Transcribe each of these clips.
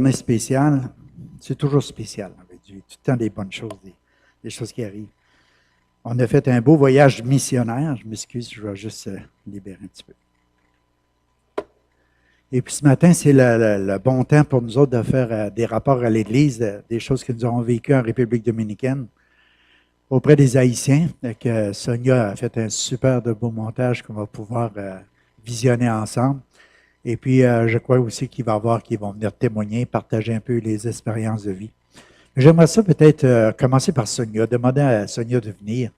journée spéciale, c'est toujours spécial avec Dieu. Tout le temps des bonnes choses, des choses qui arrivent. On a fait un beau voyage missionnaire. Je m'excuse, je vais juste libérer un petit peu. Et puis ce matin, c'est le bon temps pour nous autres de faire des rapports à l'Église, des choses que nous avons vécues en République dominicaine auprès des Haïtiens. Donc, Sonia a fait un super de beau montage qu'on va pouvoir visionner ensemble. Et puis, je crois aussi qu'il va y avoir qui vont venir témoigner, partager un peu les expériences de vie. J'aimerais ça peut-être commencer par Sonia, demander à Sonia de venir.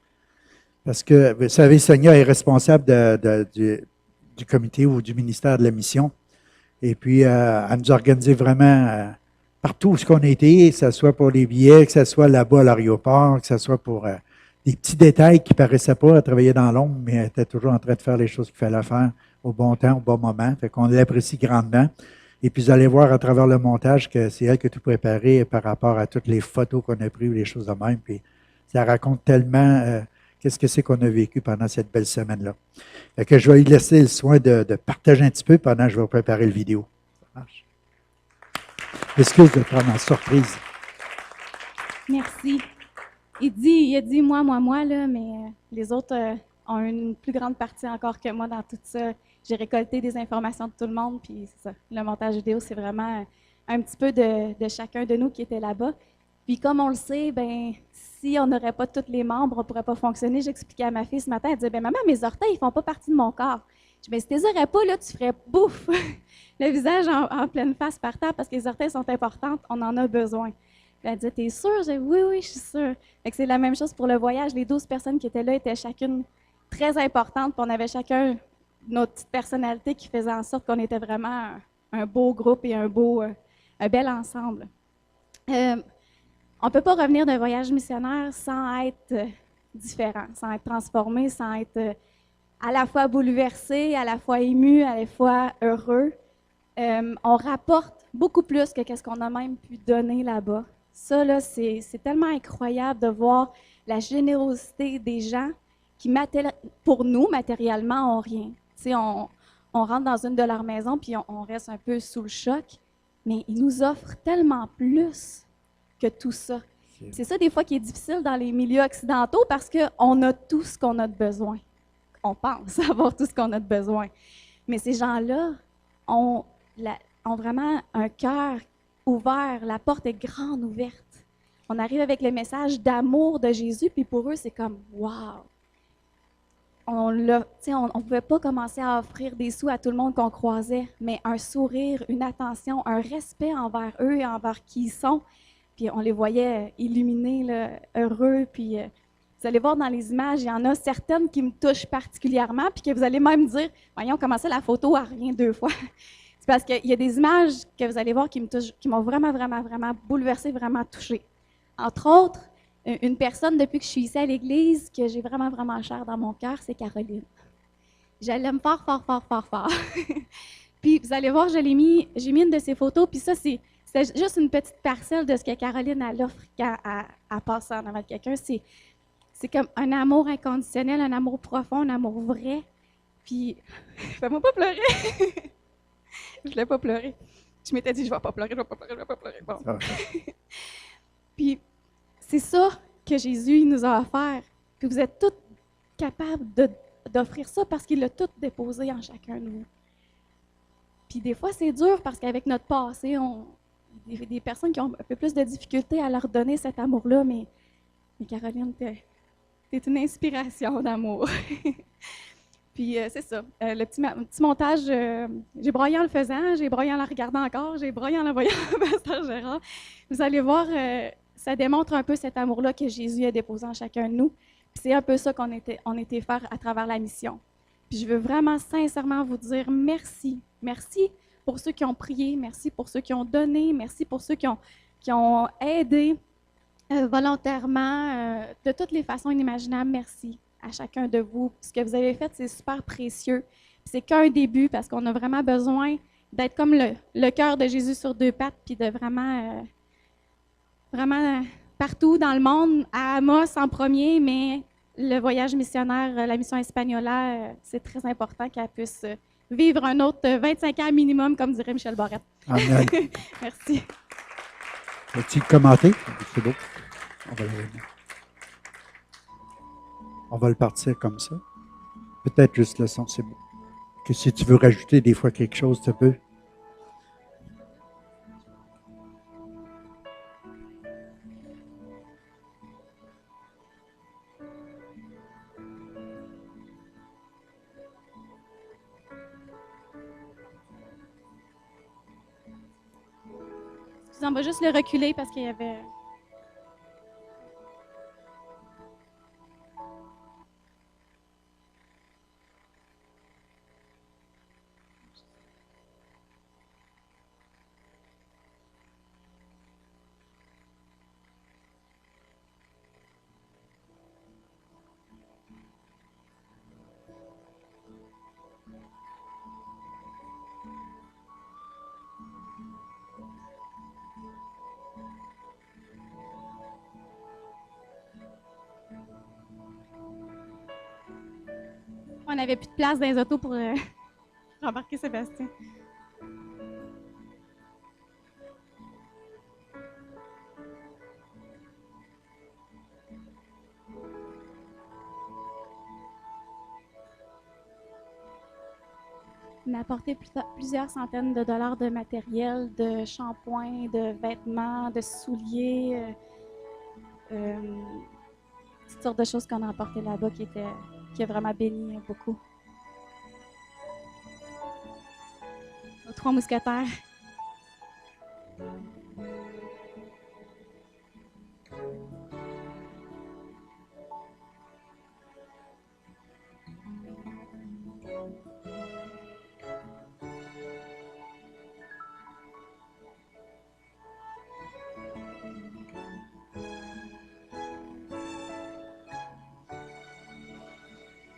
Parce que, vous savez, Sonia est responsable du comité ou du ministère de la mission. Et puis, elle nous a organisé vraiment partout où on a été, que ce soit pour les billets, que ce soit là-bas à l'aéroport, que ce soit pour des petits détails qui ne paraissaient pas. Elle travaillait dans l'ombre, mais elle était toujours en train de faire les choses qu'il fallait faire au bon temps, au bon moment. Fait qu'on l'apprécie grandement. Et puis, vous allez voir à travers le montage que c'est elle qui a tout préparé par rapport à toutes les photos qu'on a prises ou les choses de même. Puis, ça raconte tellement qu'est-ce que c'est qu'on a vécu pendant cette belle semaine-là. Fait que je vais lui laisser le soin de partager un petit peu pendant que je vais préparer le vidéo. Ça marche? Excuse de prendre en surprise. Merci. Il a dit moi, là, mais les autres ont une plus grande partie encore que moi dans tout ça. J'ai récolté des informations de tout le monde, puis c'est ça. Le montage vidéo, c'est vraiment un petit peu de chacun de nous qui était là-bas. Puis comme on le sait, ben si on n'aurait pas tous les membres, on ne pourrait pas fonctionner. J'expliquais à ma fille ce matin, elle disait, ben maman, mes orteils, ils ne font pas partie de mon corps. Je dis, ben si tu les aurais pas, là, tu ferais bouffe, le visage en pleine face par terre, parce que les orteils sont importantes, on en a besoin. Puis elle disait, t'es sûre? J'ai dit, oui, je suis sûre. Fait que c'est la même chose pour le voyage. Les 12 personnes qui étaient là étaient chacune très importantes, puis on avait chacun notre petite personnalité qui faisait en sorte qu'on était vraiment un beau groupe et un bel ensemble. On ne peut pas revenir d'un voyage missionnaire sans être différent, sans être transformé, sans être à la fois bouleversé, à la fois ému, à la fois heureux. On rapporte beaucoup plus que ce qu'on a même pu donner là-bas. Ça, là, c'est tellement incroyable de voir la générosité des gens qui, pour nous, matériellement, ont rien. On rentre dans une de leurs maisons, puis on reste un peu sous le choc, mais ils nous offrent tellement plus que tout ça. C'est ça, des fois, qui est difficile dans les milieux occidentaux parce qu'on a tout ce qu'on a de besoin. On pense avoir tout ce qu'on a de besoin. Mais ces gens-là ont vraiment un cœur ouvert, la porte est grande ouverte. On arrive avec le message d'amour de Jésus, puis pour eux, c'est comme « wow ». On ne pouvait pas commencer à offrir des sous à tout le monde qu'on croisait, mais un sourire, une attention, un respect envers eux et envers qui ils sont. Puis on les voyait illuminés, là, heureux. Puis vous allez voir dans les images, il y en a certaines qui me touchent particulièrement, puis que vous allez même dire, voyons, comment ça, la photo a rien deux fois. C'est parce qu'il y a des images que vous allez voir qui me touchent, qui m'ont vraiment, vraiment, vraiment bouleversée, vraiment touchée. Entre autres, une personne, depuis que je suis ici à l'Église, que j'ai vraiment, vraiment chère dans mon cœur, c'est Caroline. Je l'aime fort, fort, fort, fort, fort. Puis vous allez voir, j'ai mis une de ses photos, puis ça, c'est juste une petite parcelle de ce que Caroline elle offre quand elle passe en avant de quelqu'un. C'est comme un amour inconditionnel, un amour profond, un amour vrai. Puis, fais-moi pas pleurer. Je voulais pas pleurer. Je m'étais dit, je vais pas pleurer. Bon. Puis, c'est ça que Jésus il nous a offert. Puis vous êtes tous capables d'offrir ça parce qu'il l'a tout déposé en chacun de vous. Puis des fois, c'est dur parce qu'avec notre passé, il y a des personnes qui ont un peu plus de difficultés à leur donner cet amour-là, mais Caroline, t'es une inspiration d'amour. Puis c'est ça, le petit montage, j'ai broyé en le faisant, j'ai broyé en le regardant encore, j'ai broyé en l'envoyant à Pasteur Gérard. Vous allez voir, ça démontre un peu cet amour-là que Jésus a déposé en chacun de nous. Puis c'est un peu ça qu'on était faire à travers la mission. Puis je veux vraiment sincèrement vous dire merci. Merci pour ceux qui ont prié, merci pour ceux qui ont donné, merci pour ceux qui ont aidé volontairement, de toutes les façons inimaginables. Merci à chacun de vous. Ce que vous avez fait, c'est super précieux. C'est qu'un début parce qu'on a vraiment besoin d'être comme le cœur de Jésus sur deux pattes, puis de vraiment partout dans le monde, à Amos en premier, mais le voyage missionnaire, la mission Espagnola, c'est très important qu'elle puisse vivre un autre 25 ans minimum, comme dirait Michel Barrette. Amen. Merci. As-tu commenté? C'est beau. On va le partir comme ça. Peut-être juste le son, c'est beau. Que si tu veux rajouter des fois quelque chose, tu peux. On va juste le reculer parce qu'il y avait... On n'avait plus de place dans les autos pour rembarquer Sébastien. On a apporté plusieurs centaines de dollars de matériel, de shampoing, de vêtements, de souliers, toutes sortes de choses qu'on a apportées là-bas qui a vraiment béni beaucoup. Nos 3 mousquetaires.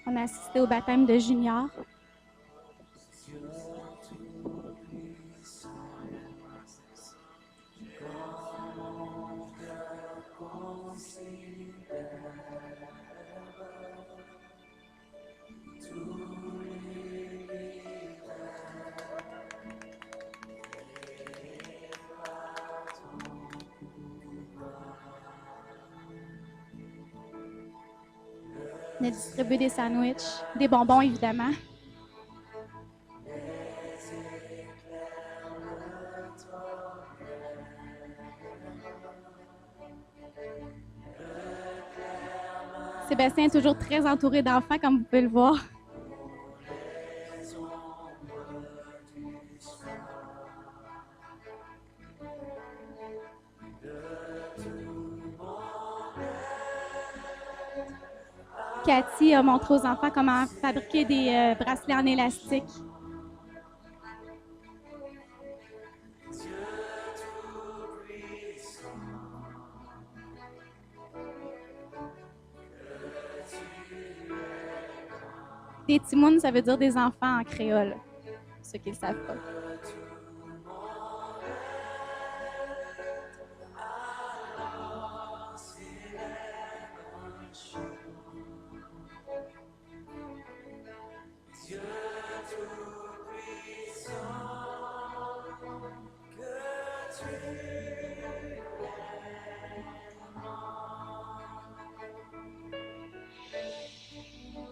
On a assisté au baptême de Junior. On a distribué des sandwichs, des bonbons évidemment. Sébastien est toujours très entouré d'enfants, comme vous pouvez le voir. Cathy a montré aux enfants comment fabriquer des bracelets en élastique. Des timounes, ça veut dire des enfants en créole, ceux qui ne le savent pas.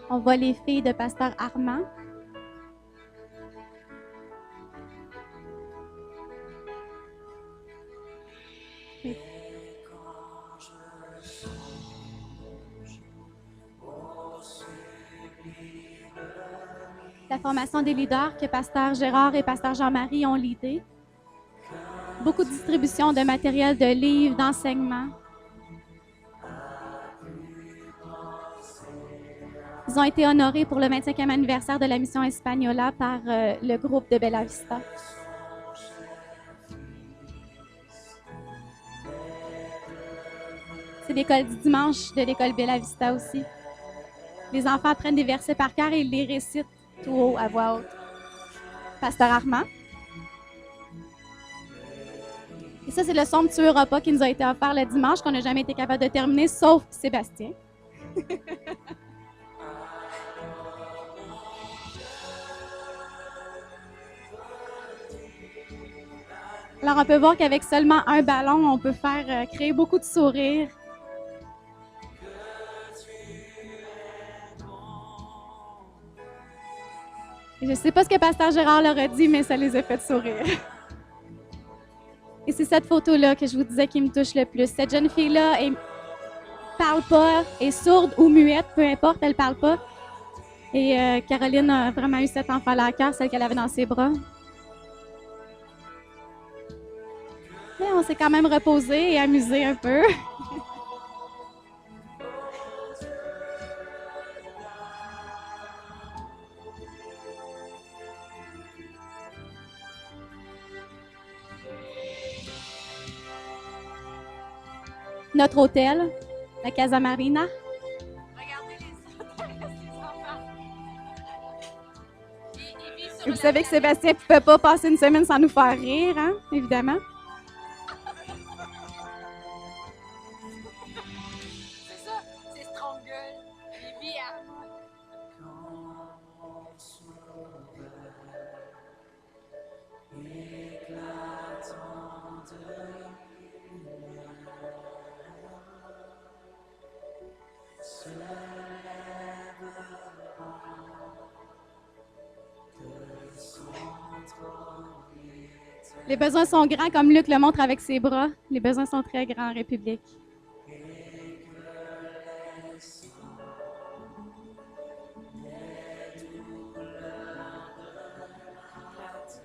On voit les filles de Pasteur Armand. Oui. La formation des leaders que Pasteur Gérard et Pasteur Jean-Marie ont leadé. Beaucoup de distribution de matériel, de livres, d'enseignement. Ils ont été honorés pour le 25e anniversaire de la mission Espagnola par le groupe de Bella Vista. C'est l'école du dimanche de l'école Bella Vista aussi. Les enfants apprennent des versets par cœur et ils les récitent tout haut, à voix haute. Pasteur Armand. Et ça, c'est le somptueux repas qui nous a été offert le dimanche, qu'on n'a jamais été capable de terminer, sauf Sébastien. Alors, on peut voir qu'avec seulement un ballon, on peut faire créer beaucoup de sourires. Et je ne sais pas ce que Pasteur Gérard leur a dit, mais ça les a fait sourire. Et c'est cette photo-là que je vous disais qui me touche le plus. Cette jeune fille-là parle pas, est sourde ou muette, peu importe, elle parle pas. Et Caroline a vraiment eu cet enfant-là à cœur, celle qu'elle avait dans ses bras. Mais on s'est quand même reposé et amusé un peu. Notre hôtel, la Casa Marina. Regardez les enfants. Vous savez que Sébastien ne pouvait pas passer une semaine sans nous faire rire, hein, évidemment. C'est ça, c'est Stronggle. Bibi, Les besoins sont grands, comme Luc le montre avec ses bras. Les besoins sont très grands en République.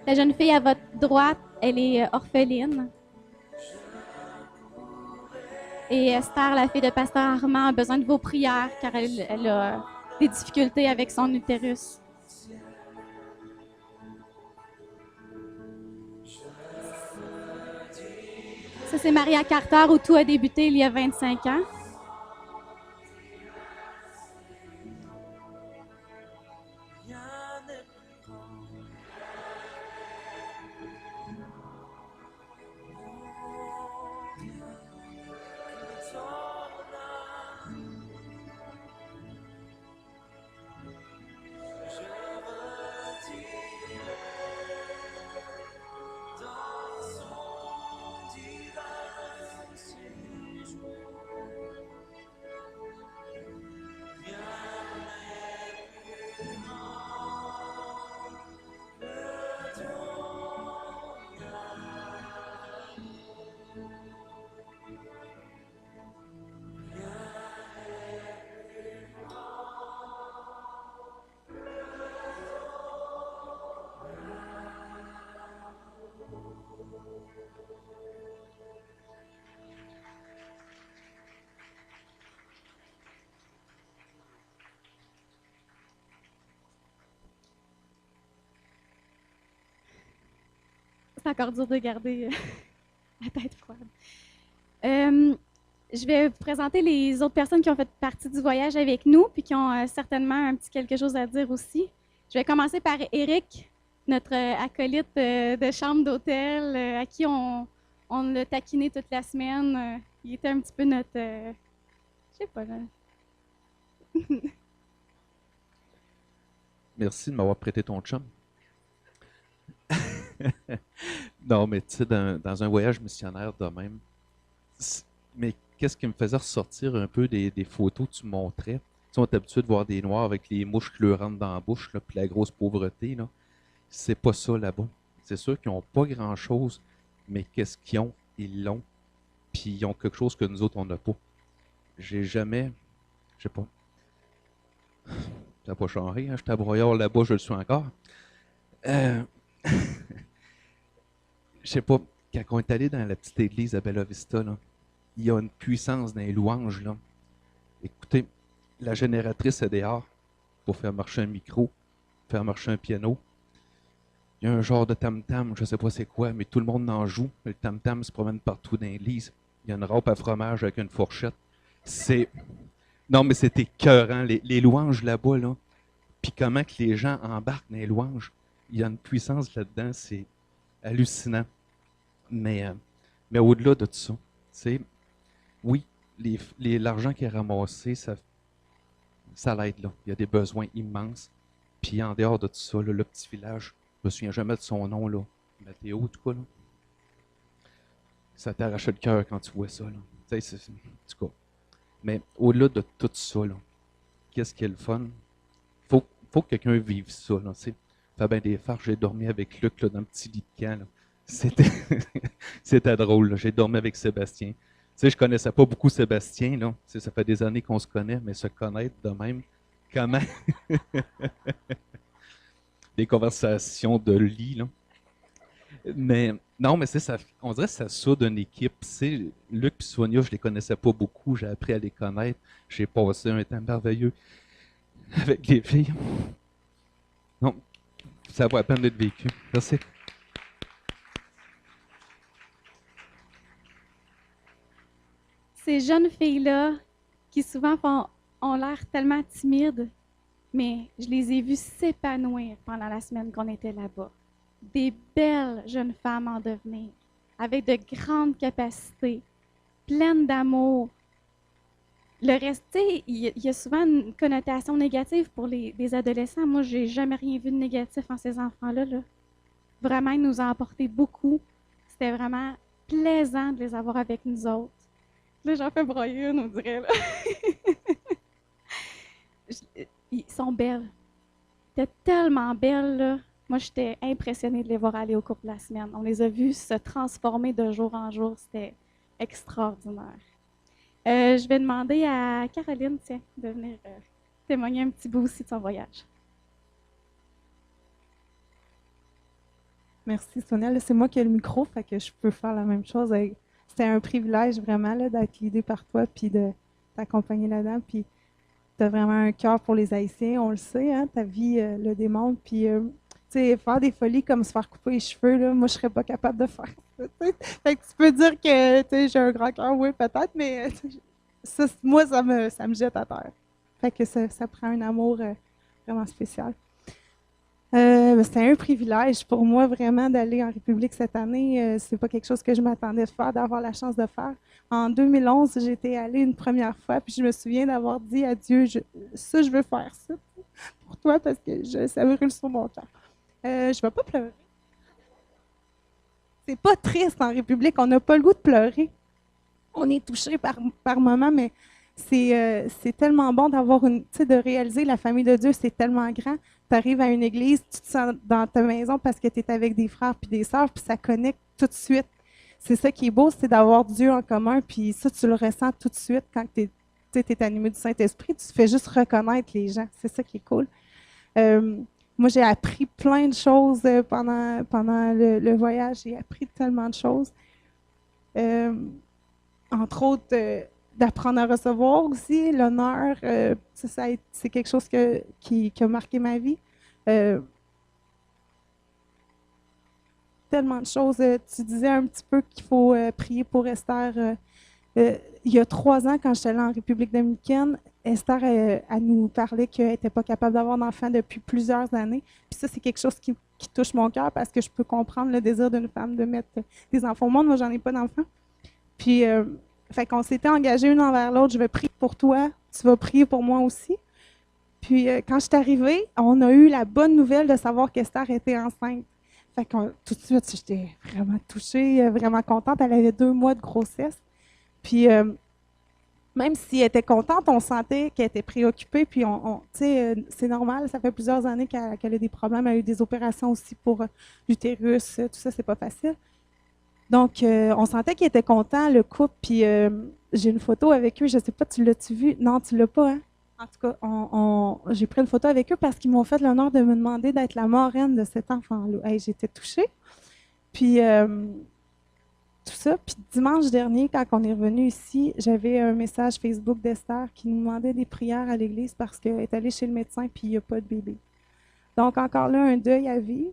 La jeune fille à votre droite, elle est orpheline. Et Esther, la fille de Pasteur Armand, a besoin de vos prières car elle a des difficultés avec son utérus. Ça, c'est Maria Carter, où tout a débuté il y a 25 ans. C'est encore dur de garder la tête froide. Je vais vous présenter les autres personnes qui ont fait partie du voyage avec nous puis qui ont certainement un petit quelque chose à dire aussi. Je vais commencer par Éric, notre acolyte de chambre d'hôtel, à qui on l'a taquiné toute la semaine. Il était un petit peu notre... je sais pas, là. Merci de m'avoir prêté ton chum. Non, mais tu sais, dans un voyage missionnaire de même, mais qu'est-ce qui me faisait ressortir un peu des photos que tu montrais? Tu sais, on est habitué de voir des noirs avec les mouches qui leur rentrent dans la bouche, là, puis la grosse pauvreté, là. C'est pas ça là-bas. C'est sûr qu'ils n'ont pas grand-chose, mais qu'est-ce qu'ils ont? Ils l'ont, puis ils ont quelque chose que nous autres, on n'a pas. J'ai jamais, je sais pas, ça n'a pas changé, hein? J'étais à Broyard là-bas, je le suis encore. Je sais pas, quand on est allé dans la petite église à Bella Vista, là, il y a une puissance dans les louanges, là. Écoutez, la génératrice est dehors pour faire marcher un micro, faire marcher un piano. Il y a un genre de tam-tam, je ne sais pas c'est quoi, mais tout le monde en joue. Le tam-tam se promène partout dans l'église. Il y a une râpe à fromage avec une fourchette. C'est... Non, mais c'était écœurant, les louanges là-bas, là. Puis comment que les gens embarquent dans les louanges. Il y a une puissance là-dedans, c'est hallucinant. Mais au-delà de tout ça, c'est... Oui, l'argent qui est ramassé, ça l'aide là. Il y a des besoins immenses. Puis en dehors de tout ça, là, le petit village, je me souviens jamais de son nom, là. Mathéo, en tout cas, là. ça t'arrache le cœur quand tu vois ça. Là. Tu sais, en tout cas. Mais au-delà de tout ça, là, qu'est-ce qui est le fun? Faut que quelqu'un vive ça. Là, tu sais. Fait bien des farces, j'ai dormi avec Luc là, dans le petit lit de camp. Là. C'était c'était drôle. Là. J'ai dormi avec Sébastien. Tu sais, je connaissais pas beaucoup Sébastien. Là. Tu sais, ça fait des années qu'on se connaît, mais se connaître de même, comment? Des conversations de lit. Là. Mais non, mais c'est ça. On dirait que ça soude une équipe. C'est Luc et Sonia, je les connaissais pas beaucoup. J'ai appris à les connaître. J'ai passé un temps merveilleux avec les filles. Non, ça vaut la peine d'être vécu. Merci. Ces jeunes filles-là, qui souvent ont l'air tellement timides, mais je les ai vues s'épanouir pendant la semaine qu'on était là-bas. Des belles jeunes femmes en devenir, avec de grandes capacités, pleines d'amour. Le reste, tu sais, il y a souvent une connotation négative pour les adolescents. Moi, j'ai jamais rien vu de négatif en ces enfants-là. Là. Vraiment, ils nous ont apporté beaucoup. C'était vraiment plaisant de les avoir avec nous autres. Là, j'en fais broyer une, on dirait. Là. Ils sont belles. Ils étaient tellement belles, là. Moi, j'étais impressionnée de les voir aller au cours de la semaine. On les a vus se transformer de jour en jour. C'était extraordinaire. Je vais demander à Caroline, tiens, de venir témoigner un petit bout aussi de son voyage. Merci Sonia. Là, c'est moi qui ai le micro, fait que je peux faire la même chose. C'était un privilège vraiment là, d'être guidée par toi puis de t'accompagner là-dedans. Puis tu as vraiment un cœur pour les Haïtiens, on le sait, hein, ta vie le démontre. Puis tu sais, faire des folies comme se faire couper les cheveux, là, moi je serais pas capable de faire ça. Fait que tu peux dire que j'ai un grand cœur, oui, peut-être, mais ça, moi, ça me jette à terre. Fait que ça prend un amour vraiment spécial. C'était un privilège pour moi vraiment d'aller en République cette année. C'est pas quelque chose que je m'attendais de faire, d'avoir la chance de faire. En 2011, j'étais allée une première fois, puis je me souviens d'avoir dit à Dieu, je veux faire ça pour toi parce que ça brûle sur mon cœur. Je vais pas pleurer. C'est pas triste en République, on n'a pas le goût de pleurer. On est touché par moments, mais c'est tellement bon d'avoir de réaliser la famille de Dieu, c'est tellement grand. Tu arrives à une église, tu te sens dans ta maison parce que tu es avec des frères puis des sœurs, puis ça connecte tout de suite. C'est ça qui est beau, c'est d'avoir Dieu en commun, puis ça, tu le ressens tout de suite quand tu es animé du Saint-Esprit. Tu fais juste reconnaître les gens. C'est ça qui est cool. Moi, j'ai appris plein de choses pendant le voyage. J'ai appris tellement de choses. Entre autres, d'apprendre à recevoir aussi, l'honneur, c'est quelque chose qui a marqué ma vie. Tellement de choses. Tu disais un petit peu qu'il faut prier pour Esther. Il y a 3 ans, quand j'étais allée en République dominicaine, Esther, elle nous parlait qu'elle n'était pas capable d'avoir d'enfants depuis plusieurs années. Puis ça, c'est quelque chose qui touche mon cœur parce que je peux comprendre le désir d'une femme de mettre des enfants au monde. Moi, j'en ai pas d'enfants. Puis, fait qu'on s'était engagés une envers l'autre. Je vais prier pour toi, tu vas prier pour moi aussi. Puis, quand je suis arrivée, on a eu la bonne nouvelle de savoir qu'Esther était enceinte. Fait que tout de suite, j'étais vraiment touchée, vraiment contente. Elle avait 2 mois de grossesse. Puis, même si elle était contente, on sentait qu'elle était préoccupée. Puis, c'est normal, ça fait plusieurs années qu'elle a des problèmes. Elle a eu des opérations aussi pour l'utérus, tout ça, c'est pas facile. Donc, on sentait qu'ils étaient contents, le couple. Puis, j'ai une photo avec eux. Je ne sais pas, tu l'as-tu vu? Non, tu ne l'as pas, hein? En tout cas, j'ai pris une photo avec eux parce qu'ils m'ont fait l'honneur de me demander d'être la marraine de cet enfant-là. Hey, j'étais touchée. Puis, tout ça. Puis, dimanche dernier, quand on est revenu ici, j'avais un message Facebook d'Esther qui nous demandait des prières à l'église parce qu'elle est allée chez le médecin puis il n'y a pas de bébé. Donc, encore là, un deuil à vivre.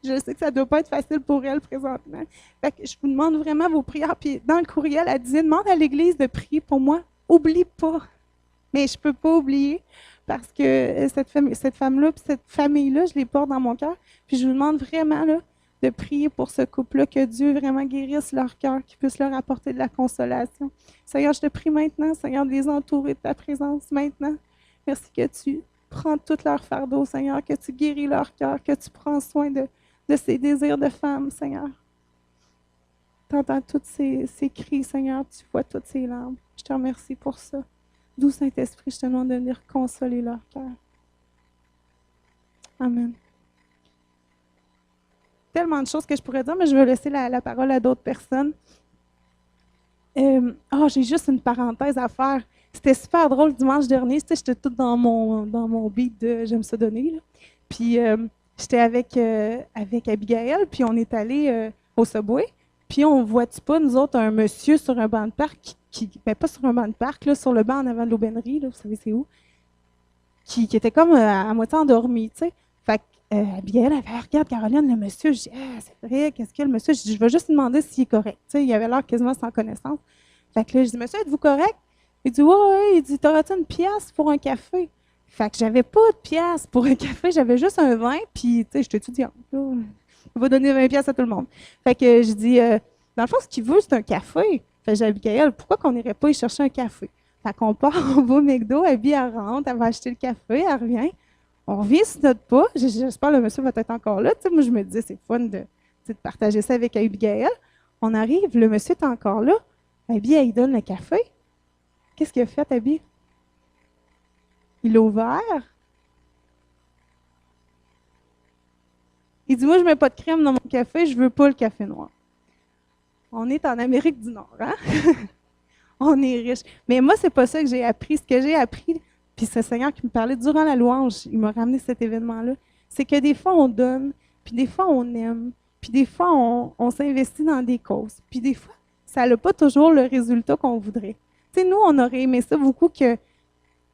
Je sais que ça ne doit pas être facile pour elle présentement. Fait que je vous demande vraiment vos prières. Puis dans le courriel, elle disait, demande à l'Église de prier pour moi. Oublie pas. Mais je ne peux pas oublier parce que cette femme-là puis cette famille-là, je les porte dans mon cœur. Puis je vous demande vraiment là, de prier pour ce couple-là, que Dieu vraiment guérisse leur cœur, qu'il puisse leur apporter de la consolation. Seigneur, je te prie maintenant, Seigneur, de les entourer de ta présence maintenant. Merci que tu prends tout leur fardeau, Seigneur, que tu guéris leur cœur, que tu prends soin de de ces désirs de femme, Seigneur. Tu entends tous ces cris, Seigneur, tu vois toutes ces larmes. Je te remercie pour ça. Doux Saint-Esprit, je te demande de venir consoler leur cœur. Amen. Tellement de choses que je pourrais dire, mais je vais laisser la parole à d'autres personnes. J'ai juste une parenthèse à faire. C'était super drôle dimanche dernier. J'étais toute dans mon beat de J'aime ça donner. Là. Puis j'étais avec Abigail, puis on est allé au Subway. Puis on voit-tu pas, nous autres, un monsieur sur un banc de parc, pas sur un banc de parc, là, sur le banc en avant de l'aubainerie, là, vous savez c'est où, qui était comme à moitié endormi, tu sais. Fait que Abigail avait dit, regarde Caroline, le monsieur, je dis, ah, c'est vrai, qu'est-ce que le monsieur? Je dis, je vais juste lui demander s'il est correct. Tu sais, il avait l'air quasiment sans connaissance. Fait que là, je dis, monsieur, êtes-vous correct? Il dit, ouais, il dit, t'auras-tu une pièce pour un café? Fait que j'avais pas de pièce pour un café, j'avais juste un vin, puis, tu sais, j'étais étudiante, là. Il va donner 20 pièces à tout le monde. Fait que je dis, dans le fond, ce qu'il veut, c'est un café. Fait que j'ai dit, Abigail, pourquoi qu'on n'irait pas y chercher un café? Fait qu'on part, on va au McDo, Abby, elle rentre, elle va acheter le café, elle revient. On revient sur notre pas. J'espère que le monsieur va être encore là. Moi, je me disais, c'est fun de partager ça avec Abigail. On arrive, le monsieur est encore là. Abby, elle lui donne le café. Qu'est-ce qu'il a fait, Abby? Il l'a ouvert. Il dit, moi, je ne mets pas de crème dans mon café, je ne veux pas le café noir. On est en Amérique du Nord, hein? On est riche. Mais moi, c'est pas ça que j'ai appris. Ce que j'ai appris, puis c'est le Seigneur qui me parlait durant la louange, il m'a ramené cet événement-là, c'est que des fois, on donne, puis des fois, on aime, puis des fois, on s'investit dans des causes. Puis des fois, ça n'a pas toujours le résultat qu'on voudrait. Tu sais, nous, on aurait aimé ça beaucoup que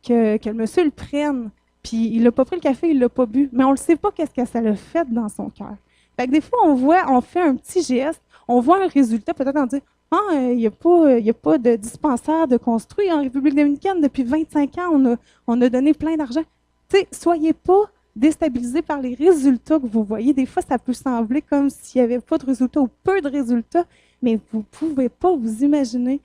le monsieur le prenne. Puis il n'a pas pris le café, il ne l'a pas bu. Mais on ne sait pas qu'est-ce que ça l'a fait dans son cœur. Fait que des fois, on fait un petit geste, on voit un résultat, peut-être on dit il n'y a pas de dispensaire de construit en République dominicaine depuis 25 ans, on a donné plein d'argent. Tu sais, soyez pas déstabilisés par les résultats que vous voyez. Des fois, ça peut sembler comme s'il n'y avait pas de résultats ou peu de résultats, mais vous ne pouvez pas vous imaginer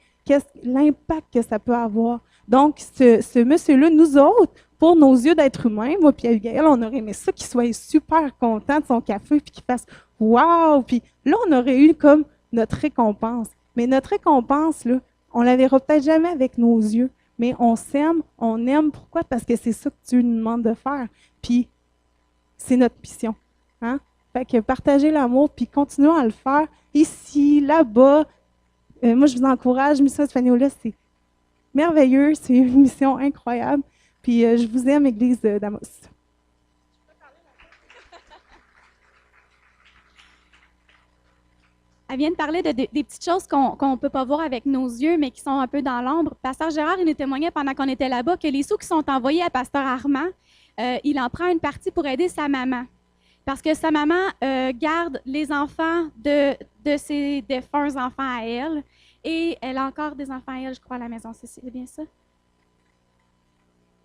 l'impact que ça peut avoir. Donc, ce monsieur-là, nous autres, pour nos yeux d'être humains, moi puis Abigail, on aurait aimé ça qu'il soit super content de son café puis qu'il fasse « wow ». Puis là, on aurait eu comme notre récompense. Mais notre récompense, là, on ne la verra peut-être jamais avec nos yeux. Mais on s'aime, on aime. Pourquoi? Parce que c'est ça que Dieu nous demande de faire. Puis c'est notre mission. Hein? Fait que partagez l'amour, puis continuons à le faire ici, là-bas. Moi, je vous encourage. Mission Espagnola, c'est merveilleux. C'est une mission incroyable. Puis je vous aime, Église d'Amos. Elle vient de parler des petites choses qu'on ne peut pas voir avec nos yeux, mais qui sont un peu dans l'ombre. Pasteur Gérard, il nous témoignait pendant qu'on était là-bas que les sous qui sont envoyés à Pasteur Armand, il en prend une partie pour aider sa maman. Parce que sa maman garde les enfants de ses défunts enfants à elle. Et elle a encore des enfants à elle, je crois, à la maison. C'est bien ça?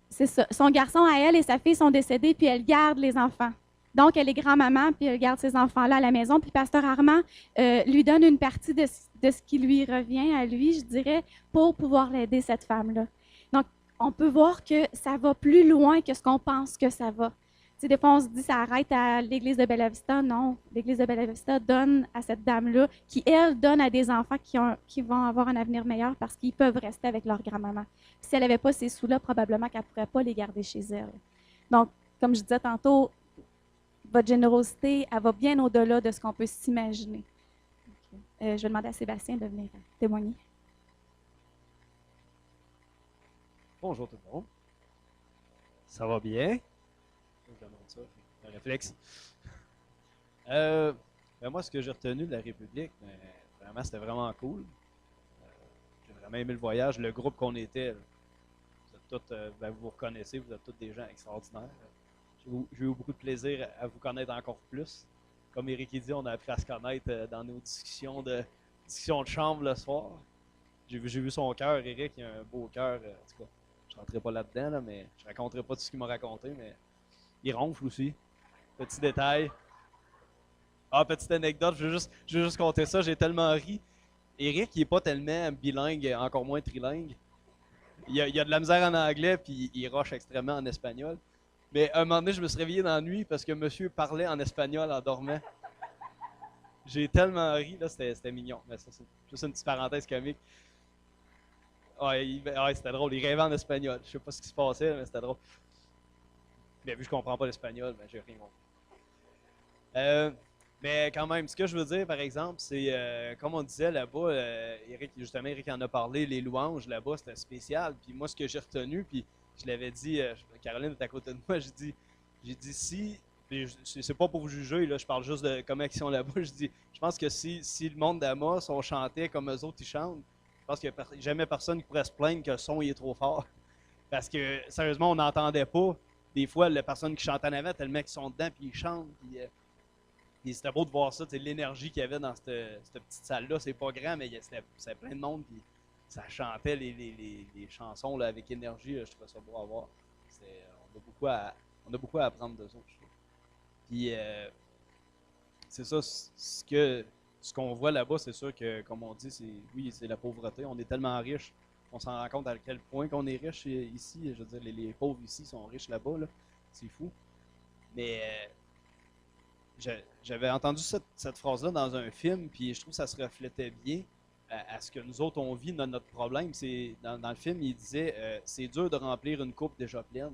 C'est ça. Son garçon à elle et sa fille sont décédés, puis elle garde les enfants. Donc, elle est grand-maman, puis elle garde ses enfants-là à la maison. Puis Pasteur Armand lui donne une partie de ce qui lui revient à lui, je dirais, pour pouvoir l'aider, cette femme-là. Donc, on peut voir que ça va plus loin que ce qu'on pense que ça va. Tu sais, des fois, on se dit, ça arrête à l'Église de Bella Vista. Non, l'Église de Bella Vista donne à cette dame-là, qui, elle, donne à des enfants qui vont avoir un avenir meilleur parce qu'ils peuvent rester avec leur grand-maman. Puis si elle n'avait pas ces sous-là, probablement qu'elle ne pourrait pas les garder chez elle. Donc, comme je disais tantôt, votre générosité, elle va bien au-delà de ce qu'on peut s'imaginer. Je vais demander à Sébastien de venir témoigner. Bonjour tout le monde. Ça va bien? Je demande ça, un réflexe. Moi, ce que j'ai retenu de la République, vraiment, c'était vraiment cool. J'ai vraiment aimé le voyage, le groupe qu'on était. Là. Vous êtes tous, vous vous reconnaissez, vous êtes tous des gens extraordinaires. J'ai eu beaucoup de plaisir à vous connaître encore plus. Comme Éric dit, on a appris à se connaître dans nos discussions de chambre le soir. J'ai vu son cœur, Éric, il a un beau cœur. En tout cas, je ne rentrerai pas là-dedans, là, mais je ne raconterai pas tout ce qu'il m'a raconté, mais il ronfle aussi. Petit détail. Ah, petite anecdote, je veux juste compter ça, j'ai tellement ri. Éric, il n'est pas tellement bilingue, encore moins trilingue. Il a de la misère en anglais, puis il rush extrêmement en espagnol. Mais un moment donné, je me suis réveillé dans la nuit parce que monsieur parlait en espagnol en dormant. J'ai tellement ri, là, c'était mignon. Mais ça, c'est juste une petite parenthèse comique. Ouais, ouais, c'était drôle. Il rêvait en espagnol. Je sais pas ce qui se passait, mais c'était drôle. Mais vu que je comprends pas l'espagnol, ben j'ai rien compris. Euh, mais quand même, ce que je veux dire, par exemple, c'est, comme on disait là-bas, Eric en a parlé, les louanges là-bas, c'était spécial. Puis moi, ce que j'ai retenu, puis je l'avais dit, Caroline est à côté de moi, j'ai dit si, puis c'est pas pour vous juger, là, je parle juste de comment ils sont là-bas, je pense que si le monde d'Amos, on chantait comme eux autres, ils chantent, je pense qu'il n'y a jamais personne qui pourrait se plaindre que le son il est trop fort. Parce que, sérieusement, on n'entendait pas. Des fois, la personne qui chante en avant, tellement qu'ils sont dedans, puis ils chantent, puis c'était beau de voir ça, l'énergie qu'il y avait dans cette petite salle-là. C'est pas grand, mais c'était plein de monde, puis ça chantait les chansons là, avec énergie. Là, je trouvais ça beau à voir. On a beaucoup à apprendre d'eux autres, je trouve. Puis c'est ça, ce qu'on voit là-bas, c'est sûr que, comme on dit, c'est la pauvreté. On est tellement riche, on s'en rend compte à quel point qu'on est riche ici. Je veux dire, les pauvres ici sont riches là-bas, là. C'est fou. Mais j'avais entendu cette phrase-là dans un film, puis je trouve que ça se reflétait bien à ce que nous autres on vit dans notre problème. Dans le film, il disait c'est dur de remplir une coupe déjà pleine.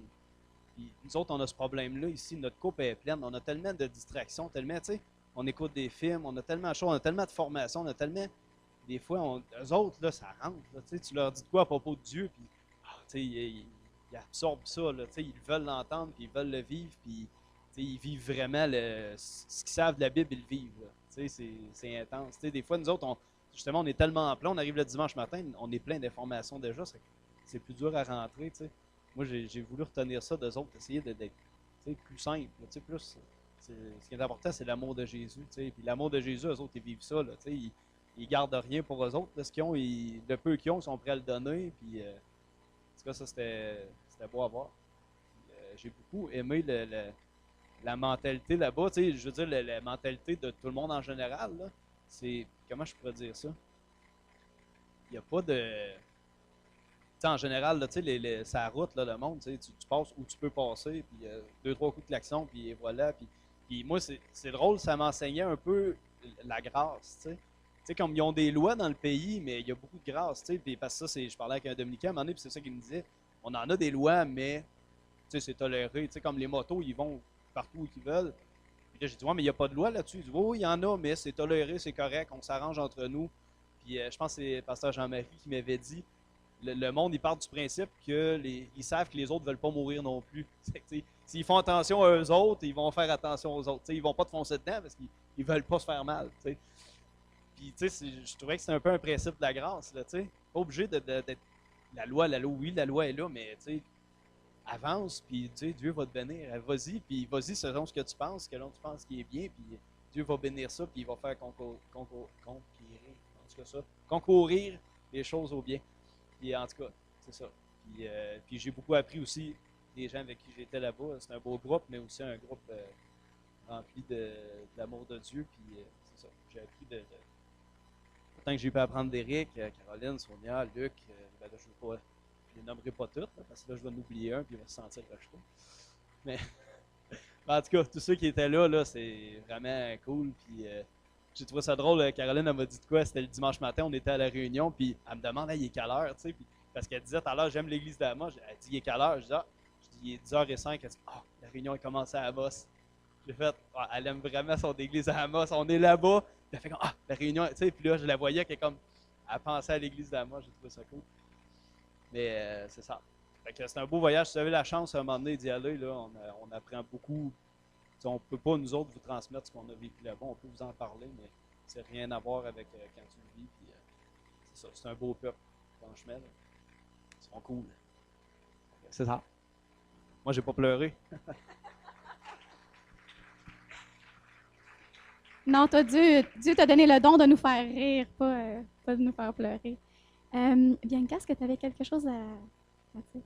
Puis nous autres, on a ce problème-là ici, notre coupe est pleine. On a tellement de distractions, tellement, tu sais, on écoute des films, on a tellement de choses, on a tellement de formations, on a tellement. Des fois, eux autres, là, ça rentre. Là, tu leur dis de quoi à propos de Dieu, puis tu sais, ils absorbent ça. Là, tu sais, ils veulent l'entendre, puis ils veulent le vivre, puis ils vivent vraiment ce qu'ils savent de la Bible, ils le vivent. C'est intense. T'sais, des fois, nous autres, justement, on est tellement plein, on arrive le dimanche matin, on est plein d'informations déjà, c'est plus dur à rentrer. T'sais. Moi, j'ai voulu retenir ça d'eux autres, essayer d'être plus simple. Plus, ce qui est important, c'est l'amour de Jésus. Puis l'amour de Jésus, eux autres, ils vivent ça. Là, ils gardent rien pour eux autres. Là, ce qu'ils ont, le peu qu'ils ont, ils sont prêts à le donner. Puis, en tout cas, ça, c'était beau à voir. J'ai beaucoup aimé la mentalité là-bas, tu sais, je veux dire, la mentalité de tout le monde en général, là, c'est, comment je pourrais dire ça? Il n'y a pas de, tu sais, en général, là, tu sais, sa route, là, le monde, tu sais, tu passes où tu peux passer, puis deux, trois coups de klaxon, puis voilà, puis moi, c'est drôle, ça m'enseignait un peu la grâce, tu sais. Tu sais, comme ils ont des lois dans le pays, mais il y a beaucoup de grâce, tu sais, puis parce que ça, je parlais avec un Dominicain à un moment donné, puis c'est ça qu'il me disait, on en a des lois, mais, tu sais, c'est toléré, tu sais, comme les motos, ils vont partout où ils veulent. Puis là, j'ai dit, ouais, mais il n'y a pas de loi là-dessus. Il dit, oui, il y en a, mais c'est toléré, c'est correct, on s'arrange entre nous. Puis je pense que c'est le pasteur Jean-Marie qui m'avait dit, le monde, il part du principe qu'ils savent que les autres ne veulent pas mourir non plus. S'ils font attention à eux autres, ils vont faire attention aux autres. T'sais, ils ne vont pas te foncer dedans parce qu'ils ne veulent pas se faire mal. T'sais. Puis, je trouvais que c'est un peu un principe de la grâce. Là, pas obligé d'être la loi, oui, la loi est là, mais avance, puis Dieu va te bénir. Vas-y, puis vas-y selon ce que tu penses, selon tu penses qui est bien, puis Dieu va bénir ça, puis il va faire concourir les choses au bien. Puis en tout cas, c'est ça. Puis j'ai beaucoup appris aussi des gens avec qui j'étais là-bas. C'est un beau groupe, mais aussi un groupe rempli de l'amour de Dieu. Puis c'est ça. J'ai appris autant que j'ai pu apprendre d'Éric, Caroline, Sonia, Luc, ben là, je les nommerai pas toutes, là, parce que là, je vais en oublier un, puis il va se sentir rejeté. Mais en tout cas, tous ceux qui étaient là c'est vraiment cool. Puis j'ai trouvé ça drôle. Caroline, elle m'a dit de quoi? C'était le dimanche matin, on était à la réunion, puis elle me demande, il est quelle heure, tu sais? Parce qu'elle disait tout à l'heure, j'aime l'église d'Amos. Elle dit, il est quelle heure? Je dis, il est 10h05. Elle dit, la réunion est commencée à Amos. J'ai fait, elle aime vraiment son église à Amos. On est là-bas. Elle a fait comme, la réunion, tu sais, puis là, je la voyais qu'elle comme, elle pensait à l'église d'Amos. J'ai trouvé ça cool. Mais c'est ça. Fait que c'est un beau voyage. Si vous avez la chance à un moment donné d'y aller, là, on apprend beaucoup. T'sais, on ne peut pas, nous autres, vous transmettre ce qu'on a vécu là-bas. On peut vous en parler, mais c'est rien à voir avec quand tu le vis. Puis, c'est ça. C'est un beau peuple, franchement. Là. Ils sont cool. C'est ça. Moi, j'ai pas pleuré. Non, Dieu t'a donné le don de nous faire rire, pas de nous faire pleurer. Bianca, est-ce que tu avais quelque chose à dire? Tu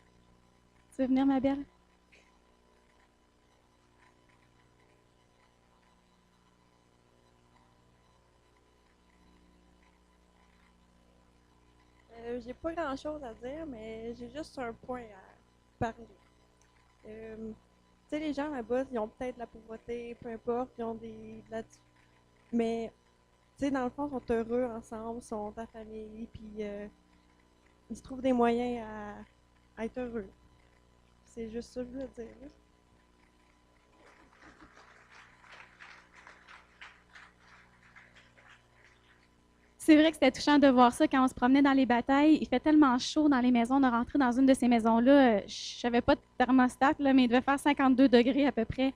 veux venir, ma belle? J'ai pas grand-chose à dire, mais j'ai juste un point à parler. Tu sais, les gens là-bas, ils ont peut-être de la pauvreté, peu importe, ils ont mais sais, dans le fond, ils sont heureux ensemble, ils sont en famille, puis ils se trouvent des moyens à être heureux. C'est juste ça que je veux dire. Là. C'est vrai que c'était touchant de voir ça quand on se promenait dans les batailles. Il fait tellement chaud dans les maisons. On est rentré dans une de ces maisons-là. Je n'avais pas de thermostat, là, mais il devait faire 52 degrés à peu près.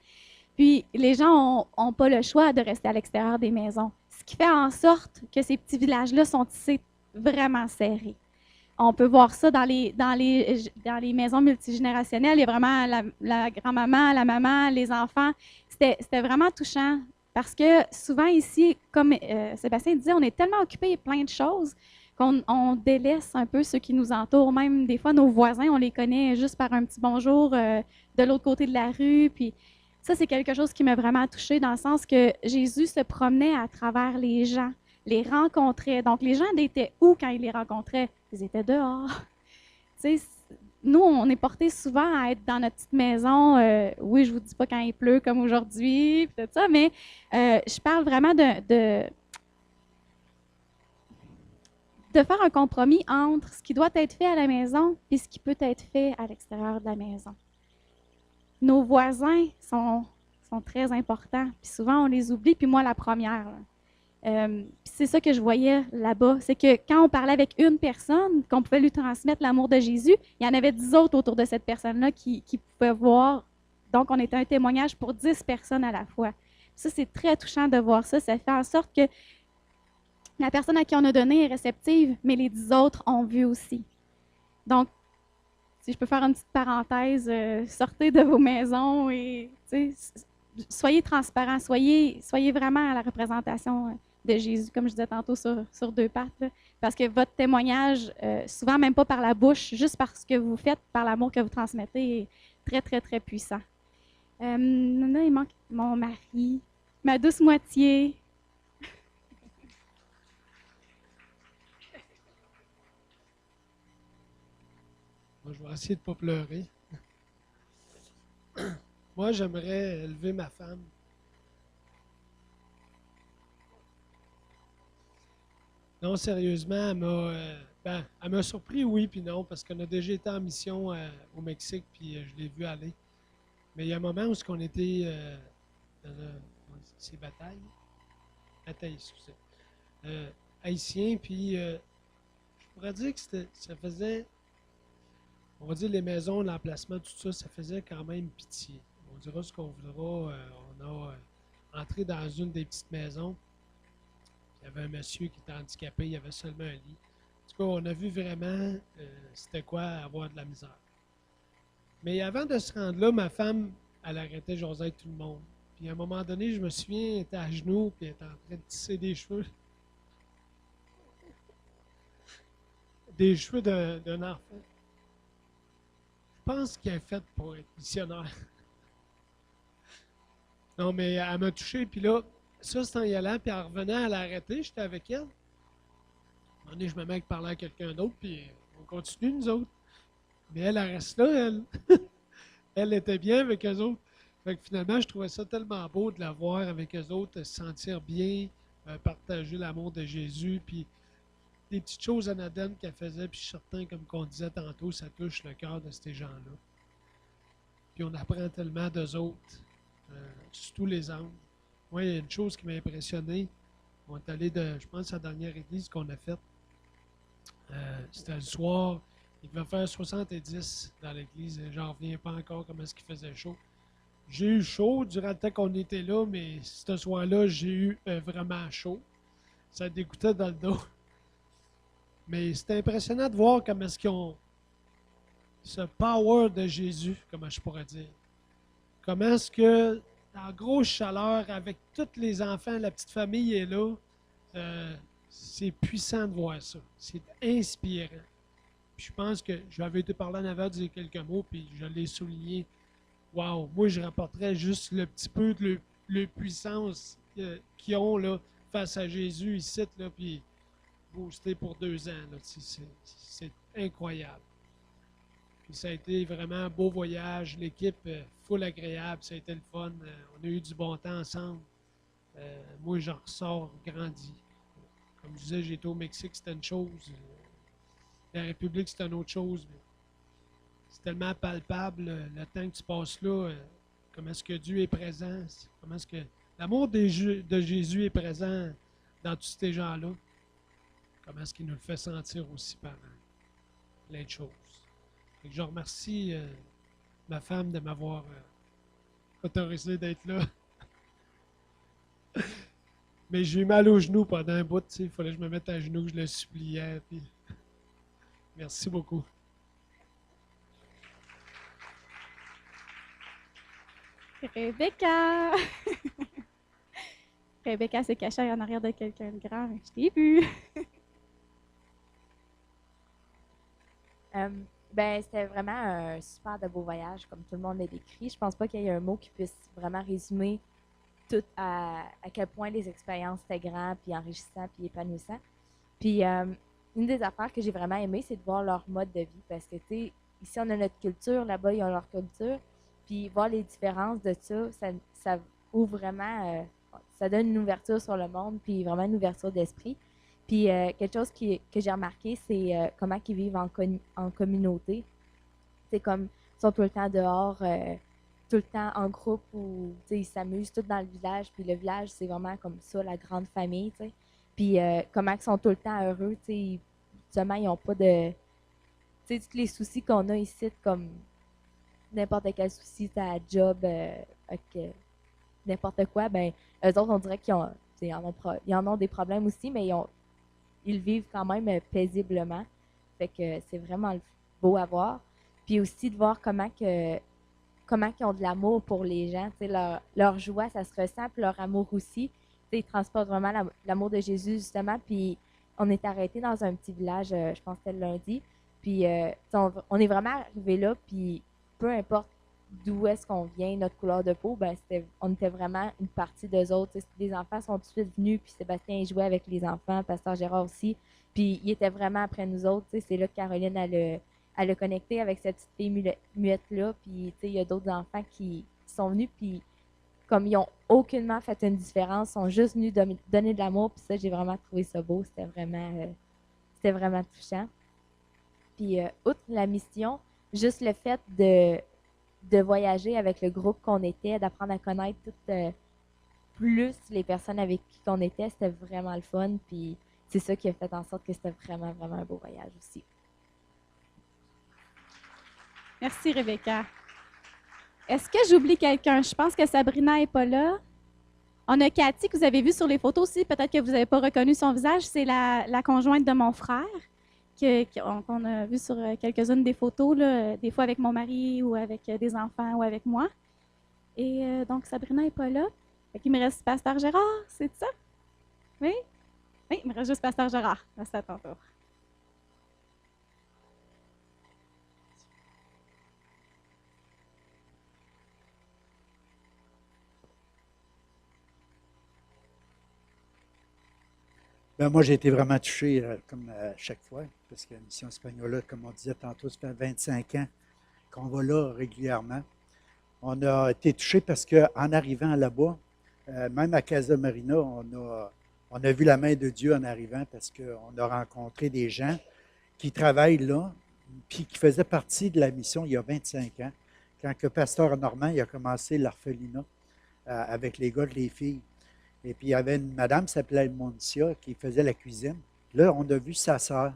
Puis les gens n'ont pas le choix de rester à l'extérieur des maisons. Ce qui fait en sorte que ces petits villages-là sont tissés vraiment serrés. On peut voir ça dans les maisons multigénérationnelles. Il y a vraiment la grand-maman, la maman, les enfants. C'était vraiment touchant. Parce que souvent ici, comme Sébastien disait, on est tellement occupé de plein de choses qu'on délaisse un peu ceux qui nous entourent. Même des fois, nos voisins, on les connaît juste par un petit bonjour de l'autre côté de la rue. Puis ça, c'est quelque chose qui m'a vraiment touchée dans le sens que Jésus se promenait à travers les gens, les rencontrait. Donc, les gens étaient où quand il les rencontrait? Ils étaient dehors. Tu sais, nous, on est portés souvent à être dans notre petite maison. Oui, je ne vous dis pas quand il pleut comme aujourd'hui, tout ça, mais je parle vraiment de faire un compromis entre ce qui doit être fait à la maison et ce qui peut être fait à l'extérieur de la maison. Nos voisins sont très importants, puis souvent on les oublie, puis moi la première. C'est ça que je voyais là-bas, c'est que quand on parlait avec une personne, qu'on pouvait lui transmettre l'amour de Jésus, il y en avait 10 autres autour de cette personne-là qui pouvaient voir. Donc, on était un témoignage pour 10 personnes à la fois. Ça, c'est très touchant de voir ça. Ça fait en sorte que la personne à qui on a donné est réceptive, mais les 10 autres ont vu aussi. Donc, si je peux faire une petite parenthèse, sortez de vos maisons et soyez transparents, soyez vraiment à la représentation de Jésus, comme je disais tantôt, sur deux pattes. Là, parce que votre témoignage, souvent même pas par la bouche, juste parce que vous faites, par l'amour que vous transmettez, est très, très, très puissant. Là, il manque mon mari, ma douce moitié. Moi, je vais essayer de ne pas pleurer. Moi, j'aimerais élever ma femme. Non, sérieusement, elle m'a surpris, oui, puis non, parce qu'on a déjà été en mission au Mexique, puis je l'ai vu aller. Mais il y a un moment où on était dans ces batailles, excusez, haïtiens, puis je pourrais dire que ça faisait, on va dire les maisons, l'emplacement, tout ça, ça faisait quand même pitié. On dira ce qu'on voudra. On a entré dans une des petites maisons. Il y avait un monsieur qui était handicapé, il y avait seulement un lit. En tout cas, on a vu vraiment c'était quoi avoir de la misère. Mais avant de se rendre là, ma femme, elle arrêtait de jaser avec tout le monde. Puis à un moment donné, je me souviens, elle était à genoux, puis elle était en train de tisser des cheveux. Des cheveux d'un enfant. Je pense qu'elle est faite pour être missionnaire. Non, mais elle m'a touché, puis là, ça, c'est en y allant, puis en revenant, elle a arrêté, j'étais avec elle. À un moment donné, je me mets à parler à quelqu'un d'autre, puis on continue, nous autres. Mais elle reste là, elle. Elle était bien avec eux autres. Fait que finalement, je trouvais ça tellement beau de la voir avec eux autres, se sentir bien, partager l'amour de Jésus, puis des petites choses anodines qu'elle faisait, puis je suis certain, comme qu'on disait tantôt, ça touche le cœur de ces gens-là. Puis on apprend tellement d'eux autres, sur tous les angles. Moi, il y a une chose qui m'a impressionné. On est allé je pense, la dernière église qu'on a faite. C'était le soir. Il devait faire 70 dans l'église. J'en reviens pas encore comment est-ce qu'il faisait chaud. J'ai eu chaud durant le temps qu'on était là, mais ce soir-là, j'ai eu vraiment chaud. Ça dégoûtait dans le dos. Mais c'était impressionnant de voir comment est-ce qu'ils ont ce power de Jésus, comment je pourrais dire. Comment est-ce que, en grosse chaleur, avec tous les enfants, la petite famille est là, c'est puissant de voir ça. C'est inspirant. Puis je pense que j'avais été parler en avant, dire quelques mots, puis je l'ai souligné. Wow, moi je rapporterais juste le petit peu de leur puissance qu'ils ont là, face à Jésus ici, là, puis boosté pour 2 ans. Là, c'est incroyable. Puis ça a été vraiment un beau voyage. L'équipe, full agréable, ça a été le fun. On a eu du bon temps ensemble. Moi, j'en ressors grandi. Comme je disais, j'ai été au Mexique, c'était une chose. La République, c'était une autre chose. Mais c'est tellement palpable, le temps que tu passes là, comment est-ce que Dieu est présent, comment est-ce que l'amour de Jésus est présent dans tous ces gens-là. Comment est-ce qu'il nous le fait sentir aussi par plein de choses. Fait que je remercie ma femme de m'avoir autorisé d'être là. Mais j'ai eu mal aux genoux pendant un bout, il fallait que je me mette à genoux, que je le suppliais. Puis... Merci beaucoup. Rebecca! Rebecca s'est cachée en arrière de quelqu'un de grand, mais je t'ai vu. C'était vraiment un super de beau voyage, comme tout le monde l'a décrit. Je pense pas qu'il y ait un mot qui puisse vraiment résumer tout à quel point les expériences étaient grandes, puis enrichissantes, puis épanouissantes. Puis une des affaires que j'ai vraiment aimé, c'est de voir leur mode de vie, parce que, tu sais, ici, on a notre culture, là-bas, ils ont leur culture, puis voir les différences de ça ouvre vraiment, ça donne une ouverture sur le monde, puis vraiment une ouverture d'esprit. Puis quelque chose que j'ai remarqué, c'est comment ils vivent en communauté. C'est comme, ils sont tout le temps dehors, tout le temps en groupe, où ils s'amusent tous dans le village. Puis le village, c'est vraiment comme ça, la grande famille, t'sais. Puis comment ils sont tout le temps heureux, justement, ils n'ont pas de... Tu sais, tous les soucis qu'on a ici, comme n'importe quel souci, ta job, avec n'importe quoi, ben eux autres, on dirait qu'ils en ont des problèmes aussi, mais ils vivent quand même paisiblement. Fait que c'est vraiment beau à voir. Puis aussi de voir comment ils ont de l'amour pour les gens. Leur joie, ça se ressent, puis leur amour aussi. Ils transportent vraiment l'amour de Jésus, justement. Puis on est arrêté dans un petit village, je pense que c'était le lundi. Puis on est vraiment arrivé là, puis peu importe d'où est-ce qu'on vient, notre couleur de peau, on était vraiment une partie d'eux autres. Les enfants sont tout de suite venus, puis Sébastien jouait avec les enfants, Pasteur Gérard aussi, puis il était vraiment après nous autres. C'est là que Caroline, elle a connecté avec cette petite fille muette-là, puis il y a d'autres enfants qui sont venus, puis comme ils n'ont aucunement fait une différence, ils sont juste venus donner de l'amour, puis ça, j'ai vraiment trouvé ça beau. C'était vraiment touchant. Puis, outre la mission, juste le fait de voyager avec le groupe qu'on était, d'apprendre à connaître plus les personnes avec qui on était, c'était vraiment le fun. Puis c'est ça qui a fait en sorte que c'était vraiment, vraiment un beau voyage aussi. Merci, Rebecca. Est-ce que j'oublie quelqu'un? Je pense que Sabrina n'est pas là. On a Cathy, que vous avez vue sur les photos aussi. Peut-être que vous n'avez pas reconnu son visage. C'est la conjointe de mon frère, qu'on a vu sur quelques-unes des photos, là, des fois avec mon mari ou avec des enfants ou avec moi. Et donc, Sabrina n'est pas là. Il me reste Pasteur Gérard, c'est ça? Oui? Oui, il me reste juste Pasteur Gérard. Reste à ton tour. Ben, moi, j'ai été vraiment touché, comme à chaque fois, parce que la mission Espagnola, comme on disait tantôt, ça fait 25 ans qu'on va là régulièrement. On a été touché parce qu'en arrivant là-bas, même à Casa Marina, on a vu la main de Dieu en arrivant parce qu'on a rencontré des gens qui travaillent là, puis qui faisaient partie de la mission il y a 25 ans, quand le pasteur Normand il a commencé l'orphelinat avec les gars et les filles. Et puis, il y avait une madame qui s'appelait Moncia qui faisait la cuisine. Là, on a vu sa sœur.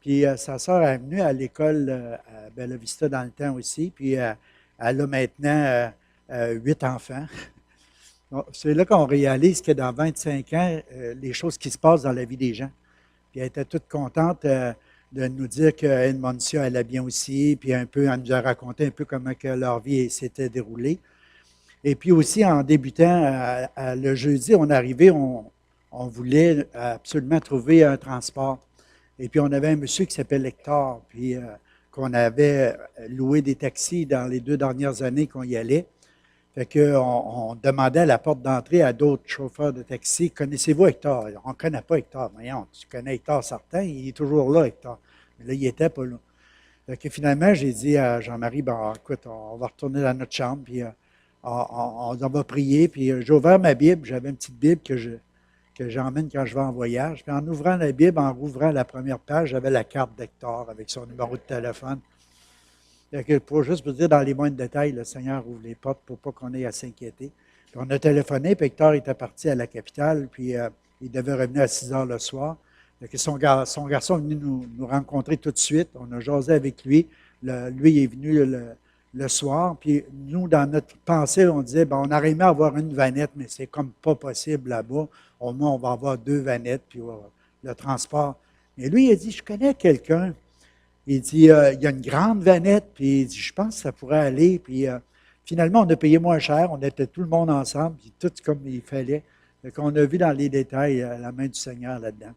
Puis, sa sœur est venue à l'école à Bella Vista dans le temps aussi. Puis, elle a maintenant 8 enfants. C'est là qu'on réalise que dans 25 ans, les choses qui se passent dans la vie des gens. Puis, elle était toute contente de nous dire qu'Anne Moncia allait bien aussi. Puis, un peu, elle nous a raconté un peu comment que leur vie s'était déroulée. Et puis aussi, en débutant le jeudi, on arrivait, on voulait absolument trouver un transport. Et puis, on avait un monsieur qui s'appelle Hector, puis qu'on avait loué des taxis dans les 2 dernières années qu'on y allait. Fait qu'on demandait à la porte d'entrée à d'autres chauffeurs de taxi, « Connaissez-vous Hector? » On ne connaît pas Hector. Voyons, tu connais Hector certain, il est toujours là, Hector. Mais là, il n'était pas là. Fait que finalement, j'ai dit à Jean-Marie, « Bon, écoute, on va retourner dans notre chambre, puis on va prier. » Puis j'ai ouvert ma Bible. J'avais une petite Bible que que j'emmène quand je vais en voyage. Puis en ouvrant la Bible, en rouvrant la première page, j'avais la carte d'Hector avec son numéro de téléphone. Pour juste vous dire dans les moindres détails, le Seigneur ouvre les portes pour pas qu'on ait à s'inquiéter. Puis on a téléphoné, puis Hector était parti à la capitale, puis il devait revenir à 6 heures le soir. Son garçon est venu nous rencontrer tout de suite. On a jasé avec lui. Lui il est venu le soir. Puis nous, dans notre pensée, on disait, on aurait aimé avoir une vanette, mais c'est comme pas possible là-bas. Au moins, on va avoir 2 vanettes, puis le transport. Mais lui, il a dit, je connais quelqu'un. Il dit, il y a une grande vanette, puis il dit, je pense que ça pourrait aller. Puis finalement, on a payé moins cher. On était tout le monde ensemble, puis tout comme il fallait. Donc, on a vu dans les détails la main du Seigneur là-dedans.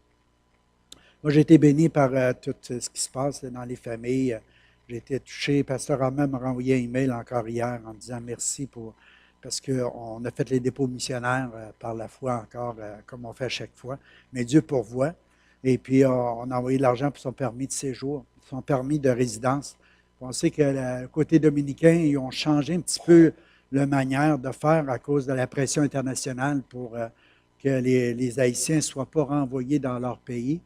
Moi, j'ai été béni par tout ce qui se passe dans les familles. J'ai été touché. Pasteur Armand m'a renvoyé un email encore hier en me disant merci parce qu'on a fait les dépôts missionnaires par la foi encore, comme on fait à chaque fois. Mais Dieu pourvoit. Et puis, on a envoyé de l'argent pour son permis de séjour, son permis de résidence. On sait que côté dominicain, ils ont changé un petit peu la manière de faire à cause de la pression internationale pour que les Haïtiens ne soient pas renvoyés dans leur pays.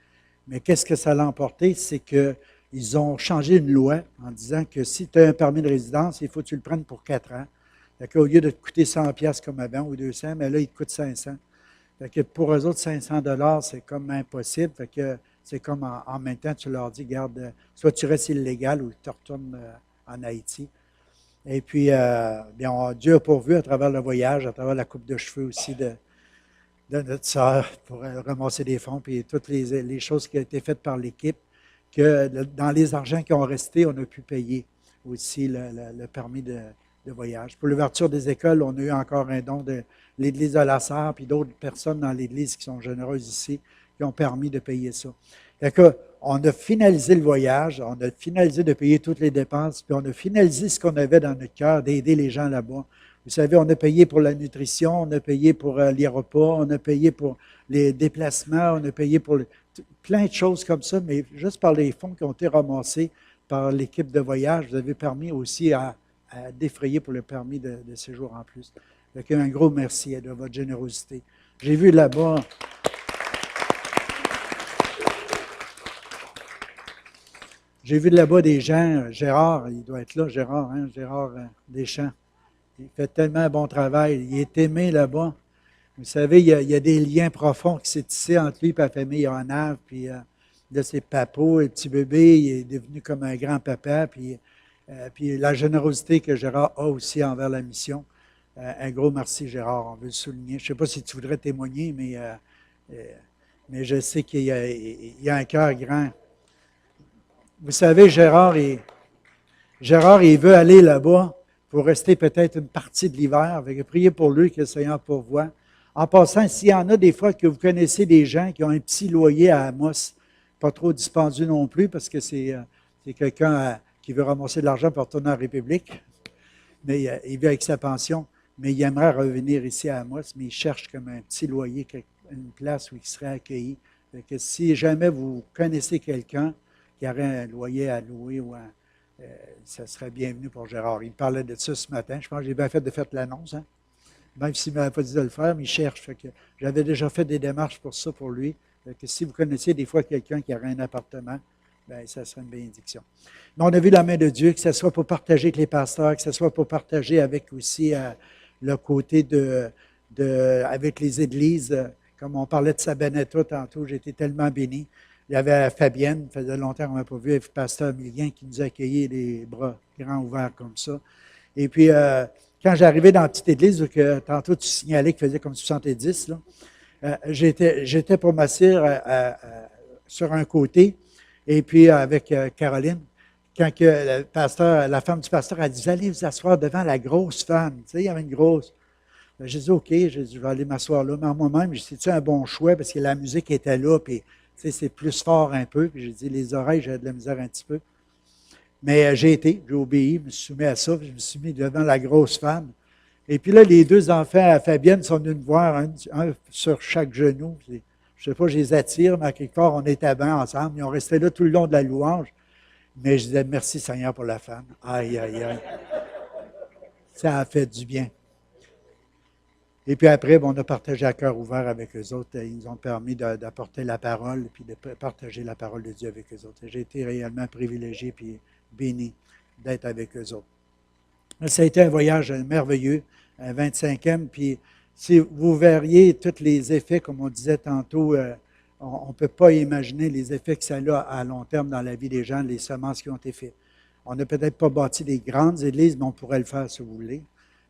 Mais qu'est-ce que ça a emporté? C'est qu'ils ont changé une loi en disant que si tu as un permis de résidence, il faut que tu le prennes pour 4 ans. Au lieu de te coûter 100$ comme avant ou 200$, mais là, il te coûte 500$. Pour eux autres, 500$, c'est comme impossible. C'est comme en même temps, tu leur dis, garde, soit tu restes illégal ou tu retournes en Haïti. Et puis, Dieu a pourvu à travers le voyage, à travers la coupe de cheveux aussi de notre sœur pour ramasser des fonds, puis toutes les choses qui ont été faites par l'équipe, que dans les argents qui ont resté, on a pu payer aussi le permis de voyage. Pour l'ouverture des écoles, on a eu encore un don de l'Église de la Sarre, puis d'autres personnes dans l'Église qui sont généreuses ici, qui ont permis de payer ça. On a finalisé le voyage, on a finalisé de payer toutes les dépenses, puis on a finalisé ce qu'on avait dans notre cœur, d'aider les gens là-bas. Vous savez, on a payé pour la nutrition, on a payé pour les repas, on a payé pour les déplacements, on a payé pour plein de choses comme ça, mais juste par les fonds qui ont été ramassés par l'équipe de voyage, vous avez permis aussi à défrayer pour le permis de séjour en plus. Donc, un gros merci de votre générosité. J'ai vu là-bas... J'ai vu là-bas des gens, Gérard, il doit être là, Gérard Deschamps. Il fait tellement un bon travail. Il est aimé là-bas. Vous savez, il y a des liens profonds qui s'est tissés entre lui et la famille en Ave. Puis là, c'est Papo, le petit bébé, il est devenu comme un grand-papa. Puis la générosité que Gérard a aussi envers la mission. Un gros merci, Gérard, on veut le souligner. Je ne sais pas si tu voudrais témoigner, mais je sais qu'il y a un cœur grand. Vous savez, Gérard, il veut aller là-bas pour rester peut-être une partie de l'hiver. Priez pour lui, que le Seigneur pourvoie. En passant, s'il y en a des fois que vous connaissez des gens qui ont un petit loyer à Amos, pas trop dispendieux non plus, parce que c'est quelqu'un qui veut ramasser de l'argent pour retourner en République, mais il vit avec sa pension, mais il aimerait revenir ici à Amos, mais il cherche comme un petit loyer, une place où il serait accueilli. Que si jamais vous connaissez quelqu'un qui aurait un loyer à louer, ça serait bienvenu pour Gérard. Il me parlait de ça ce matin. Je pense que j'ai bien fait de faire l'annonce. Hein? Même s'il ne m'avait pas dit de le faire, mais il cherche. J'avais déjà fait des démarches pour ça, pour lui. Si vous connaissiez des fois quelqu'un qui aurait un appartement, ça serait une bénédiction. Mais on a vu la main de Dieu, que ce soit pour partager avec les pasteurs, que ce soit pour partager avec aussi le côté avec les églises. Comme on parlait de Sabanetta tantôt, j'ai été tellement béni. Il y avait Fabienne, ça faisait longtemps qu'on n'a pas vu, et le pasteur Emilien qui nous a accueillis les bras grands ouverts comme ça. Et puis, quand j'arrivais dans la petite église, que tantôt tu signalais qu'il faisait comme 70, là, j'étais pour m'asseoir sur un côté, et puis avec Caroline, quand la femme du pasteur a dit, vous allez vous asseoir devant la grosse femme. Tu sais, il y avait une grosse. J'ai dit, OK, je vais aller m'asseoir là. Mais en moi-même, c'est-tu un bon choix? Parce que la musique était là, puis c'est plus fort un peu. Puis j'ai dit, les oreilles, j'avais de la misère un petit peu. Mais j'ai obéi, je me suis mis à ça, puis je me suis mis devant la grosse femme. Et puis là, les 2 enfants à Fabienne sont venus me voir, un sur chaque genou. Je ne sais pas, je les attire, mais à quelque part, on était bien ensemble. Ils ont resté là tout le long de la louange. Mais je disais, merci Seigneur pour la femme. Aïe, aïe, aïe. Ça a fait du bien. Et puis après, on a partagé à cœur ouvert avec eux autres. Ils nous ont permis d'apporter la parole puis de partager la parole de Dieu avec eux autres. J'ai été réellement privilégié puis béni d'être avec eux autres. Ça a été un voyage merveilleux, un 25e. Puis si vous verriez tous les effets, comme on disait tantôt, on ne peut pas imaginer les effets que ça a à long terme dans la vie des gens, les semences qui ont été faites. On n'a peut-être pas bâti des grandes églises, mais on pourrait le faire si vous voulez.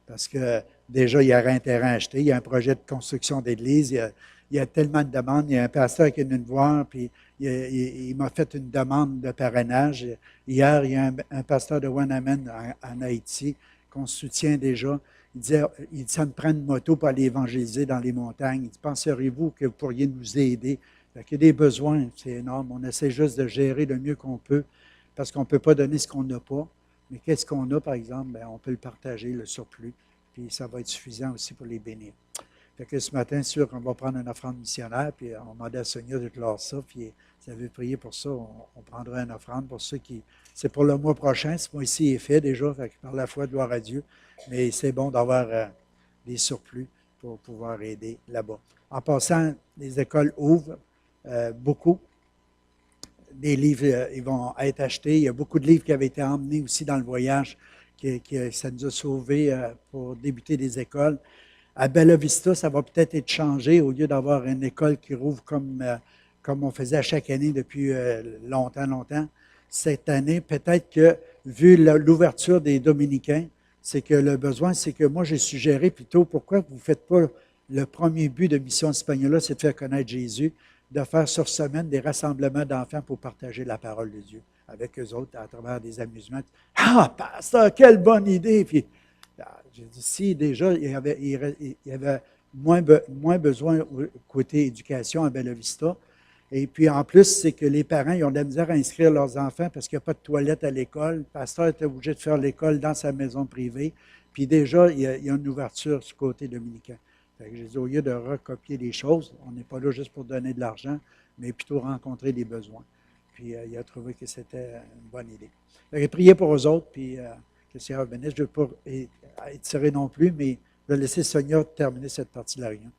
Parce que déjà, il y aurait un terrain acheté, il y a un projet de construction d'église, il y a tellement de demandes. Il y a un pasteur qui est venu me voir, puis il m'a fait une demande de parrainage. Hier, il y a un pasteur de Wanamen en Haïti qu'on soutient déjà. Il disait, ça me prend une moto pour aller évangéliser dans les montagnes. Il dit, penseriez-vous que vous pourriez nous aider? Il y a des besoins, c'est énorme. On essaie juste de gérer le mieux qu'on peut, parce qu'on ne peut pas donner ce qu'on n'a pas. Mais qu'est-ce qu'on a, par exemple? Bien, on peut le partager, le surplus, puis ça va être suffisant aussi pour les bénir. Fait que ce matin, c'est sûr qu'on va prendre une offrande missionnaire, puis on demandait à Sonia de clore ça, puis si vous avez prié pour ça, on prendra une offrande pour ceux qui... C'est pour le mois prochain, ce mois-ci est fait déjà, fait que par la foi, gloire à Dieu, mais c'est bon d'avoir des surplus pour pouvoir aider là-bas. En passant, les écoles ouvrent beaucoup. Des livres ils vont être achetés. Il y a beaucoup de livres qui avaient été emmenés aussi dans le voyage, ça nous a sauvés pour débuter des écoles. À Bella Vista, ça va peut-être être changé. Au lieu d'avoir une école qui rouvre comme on faisait à chaque année depuis longtemps. Cette année, peut-être que, vu l'ouverture des Dominicains, c'est que le besoin, c'est que moi, j'ai suggéré plutôt, pourquoi vous ne faites pas le premier but de Mission Hispaniola, c'est de faire connaître Jésus, de faire sur semaine des rassemblements d'enfants pour partager la parole de Dieu avec eux autres à travers des amusements. Ah, pasteur, quelle bonne idée! Puis, j'ai dit, si déjà, il y avait moins besoin côté éducation à Bella Vista. Et puis, en plus, c'est que les parents, ils ont de la misère à inscrire leurs enfants parce qu'il n'y a pas de toilette à l'école. Le pasteur était obligé de faire l'école dans sa maison privée. Puis déjà, il y a une ouverture du côté dominicain. Fait que j'ai dit, au lieu de recopier les choses, on n'est pas là juste pour donner de l'argent, mais plutôt rencontrer des besoins. Puis, il a trouvé que c'était une bonne idée. J'ai prié pour eux autres, puis que le Seigneur bénisse. Je ne veux pas étirer non plus, mais je vais laisser Sonia terminer cette partie de la réunion.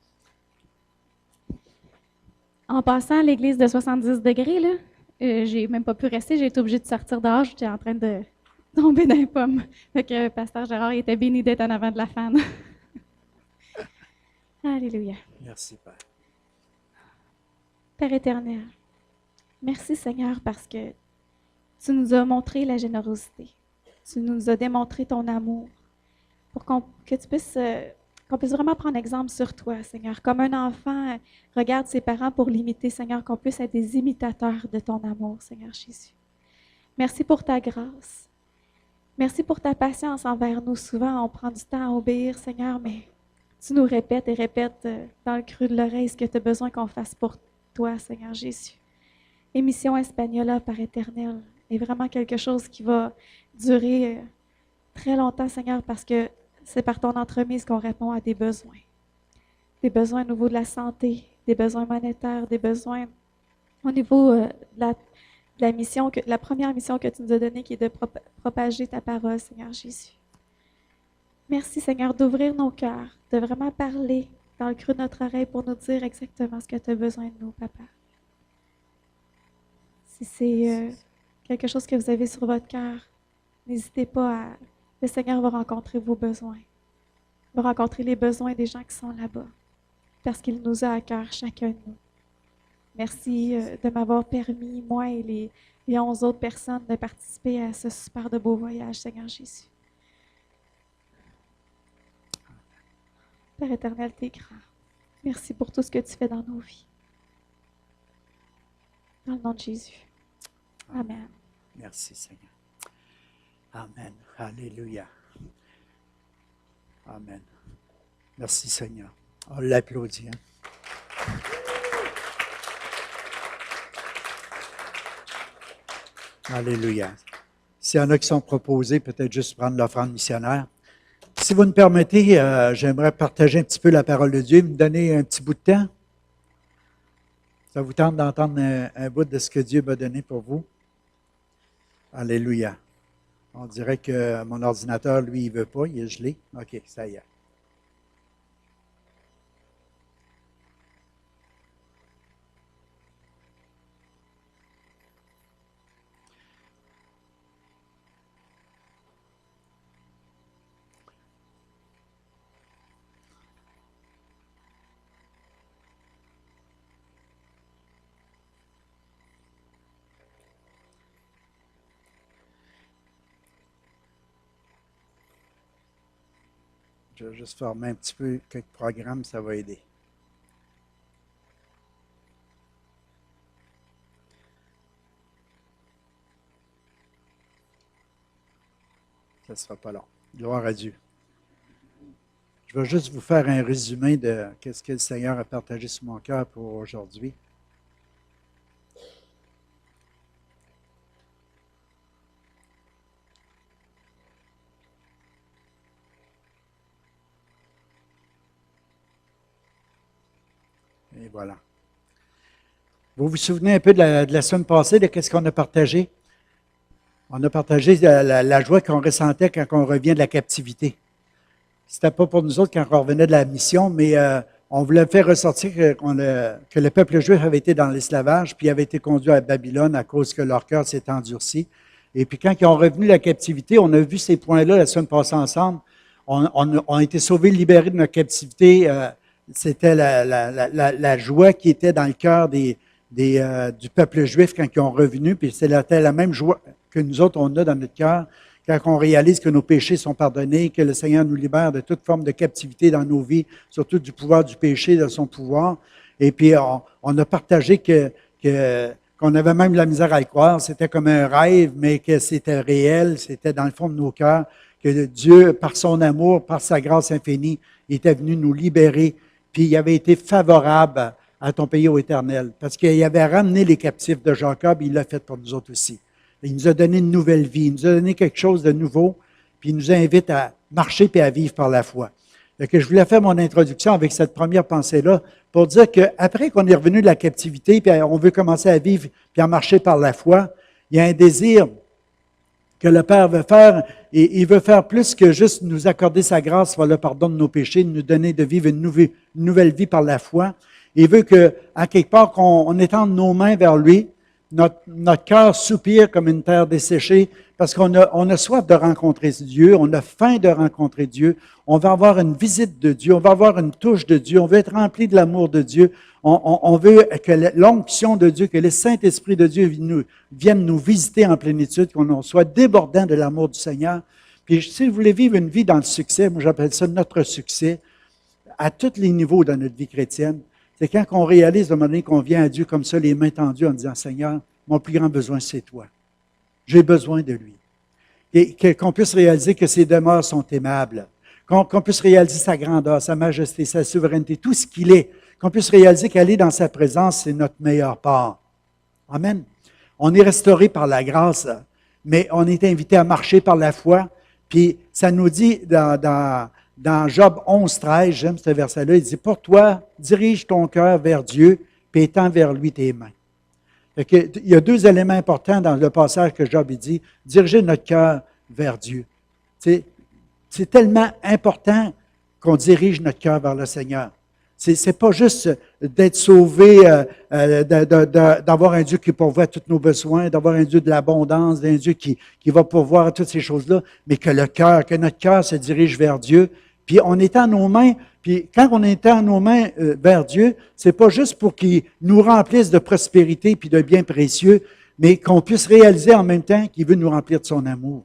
En passant à l'église de 70 degrés, là, j'ai même pas pu rester, j'ai été obligée de sortir dehors, j'étais en train de tomber dans les pommes. Fait que Pasteur Gérard était béni d'être en avant de la fan. Alléluia. Merci, Père. Père éternel, merci Seigneur parce que tu nous as montré la générosité. Tu nous as démontré ton amour pour que tu puisses... qu'on puisse vraiment prendre exemple sur toi, Seigneur. Comme un enfant regarde ses parents pour l'imiter, Seigneur, qu'on puisse être des imitateurs de ton amour, Seigneur Jésus. Merci pour ta grâce. Merci pour ta patience envers nous. Souvent, on prend du temps à obéir, Seigneur, mais tu nous répètes et répètes dans le creux de l'oreille ce que tu as besoin qu'on fasse pour toi, Seigneur Jésus. Et Mission Hispaniola, Père éternel, est vraiment quelque chose qui va durer très longtemps, Seigneur, parce que c'est par ton entremise qu'on répond à des besoins. Des besoins au niveau de la santé, des besoins monétaires, des besoins au niveau de la mission, la première mission que tu nous as donnée, qui est de propager ta parole, Seigneur Jésus. Merci, Seigneur, d'ouvrir nos cœurs, de vraiment parler dans le creux de notre oreille pour nous dire exactement ce que tu as besoin de nous, Papa. Si c'est quelque chose que vous avez sur votre cœur, n'hésitez pas à... Le Seigneur va rencontrer vos besoins. Il va rencontrer les besoins des gens qui sont là-bas. Parce qu'il nous a à cœur, chacun de nous. Merci de m'avoir permis, moi et les 11 autres personnes, de participer à ce super de beau voyage, Seigneur Jésus. Père éternel, t'es grand. Merci pour tout ce que tu fais dans nos vies. Dans le nom de Jésus. Amen. Merci, Seigneur. Amen. Alléluia. Amen. Merci, Seigneur. On l'applaudit. Alléluia. S'il y en a qui sont proposés, peut-être juste prendre l'offrande missionnaire. Si vous me permettez, j'aimerais partager un petit peu la parole de Dieu, me donner un petit bout de temps. Ça vous tente d'entendre un bout de ce que Dieu m'a donné pour vous? Alléluia. On dirait que mon ordinateur, lui, il ne veut pas, il est gelé. OK, ça y est. Je vais juste fermer un petit peu quelques programmes, ça va aider. Ça ne sera pas long. Gloire à Dieu. Je vais juste vous faire un résumé de ce que le Seigneur a partagé sur mon cœur pour aujourd'hui. Et voilà. Vous vous souvenez un peu de la semaine passée, de ce qu'on a partagé? On a partagé la joie qu'on ressentait quand on revient de la captivité. C'était pas pour nous autres quand on revenait de la mission, mais on voulait faire ressortir que le peuple juif avait été dans l'esclavage, puis avait été conduit à Babylone à cause que leur cœur s'est endurci. Et puis quand ils ont revenu de la captivité, on a vu ces points-là la semaine passée ensemble. On a été sauvés, libérés de notre captivité. C'était la joie qui était dans le cœur du peuple juif quand ils ont revenu, puis c'était la même joie que nous autres, on a dans notre cœur, quand on réalise que nos péchés sont pardonnés, que le Seigneur nous libère de toute forme de captivité dans nos vies, surtout du pouvoir du péché, de son pouvoir. Et puis, on a partagé qu'on avait même la misère à le croire. C'était comme un rêve, mais que c'était réel, c'était dans le fond de nos cœurs, que Dieu, par son amour, par sa grâce infinie, était venu nous libérer, puis il avait été favorable à ton pays au éternel. Parce qu'il avait ramené les captifs de Jacob, il l'a fait pour nous autres aussi. Il nous a donné une nouvelle vie, il nous a donné quelque chose de nouveau, puis il nous invite à marcher et à vivre par la foi. Donc, je voulais faire mon introduction avec cette première pensée-là pour dire qu'après qu'on est revenu de la captivité, puis on veut commencer à vivre puis à marcher par la foi, il y a un désir que le Père veut faire, et il veut faire plus que juste nous accorder sa grâce par le pardon de nos péchés, nous donner de vivre une nouvelle vie par la foi. Il veut qu'à quelque part, qu'on étende nos mains vers lui, notre cœur soupire comme une terre desséchée parce qu'on a soif de rencontrer Dieu, on a faim de rencontrer Dieu, on va avoir une visite de Dieu, on va avoir une touche de Dieu, on veut être rempli de l'amour de Dieu, on veut que l'onction de Dieu, que le Saint-Esprit de Dieu vienne nous visiter en plénitude, qu'on soit débordant de l'amour du Seigneur. Puis si vous voulez vivre une vie dans le succès, moi j'appelle ça notre succès, à tous les niveaux dans notre vie chrétienne, c'est quand on réalise, à un moment donné, qu'on vient à Dieu comme ça, les mains tendues, en disant, Seigneur, mon plus grand besoin, c'est toi. J'ai besoin de lui. Et qu'on puisse réaliser que ses demeures sont aimables. Qu'on puisse réaliser sa grandeur, sa majesté, sa souveraineté, tout ce qu'il est. Qu'on puisse réaliser qu'aller dans sa présence, c'est notre meilleure part. Amen. On est restauré par la grâce, mais on est invité à marcher par la foi. Puis ça nous dit dans Job 11, 13, j'aime ce verset-là, il dit, pour toi, dirige ton cœur vers Dieu, puis étends vers lui tes mains. Il y a deux éléments importants dans le passage que Job dit, diriger notre cœur vers Dieu. C'est tellement important qu'on dirige notre cœur vers le Seigneur. C'est pas juste d'être sauvé, d'avoir un Dieu qui pourvoit tous nos besoins, d'avoir un Dieu de l'abondance, un Dieu qui va pourvoir toutes ces choses-là, mais que notre cœur se dirige vers Dieu. Puis on étend nos mains, puis quand on étend nos mains vers Dieu, c'est pas juste pour qu'il nous remplisse de prospérité puis de biens précieux, mais qu'on puisse réaliser en même temps qu'il veut nous remplir de son amour,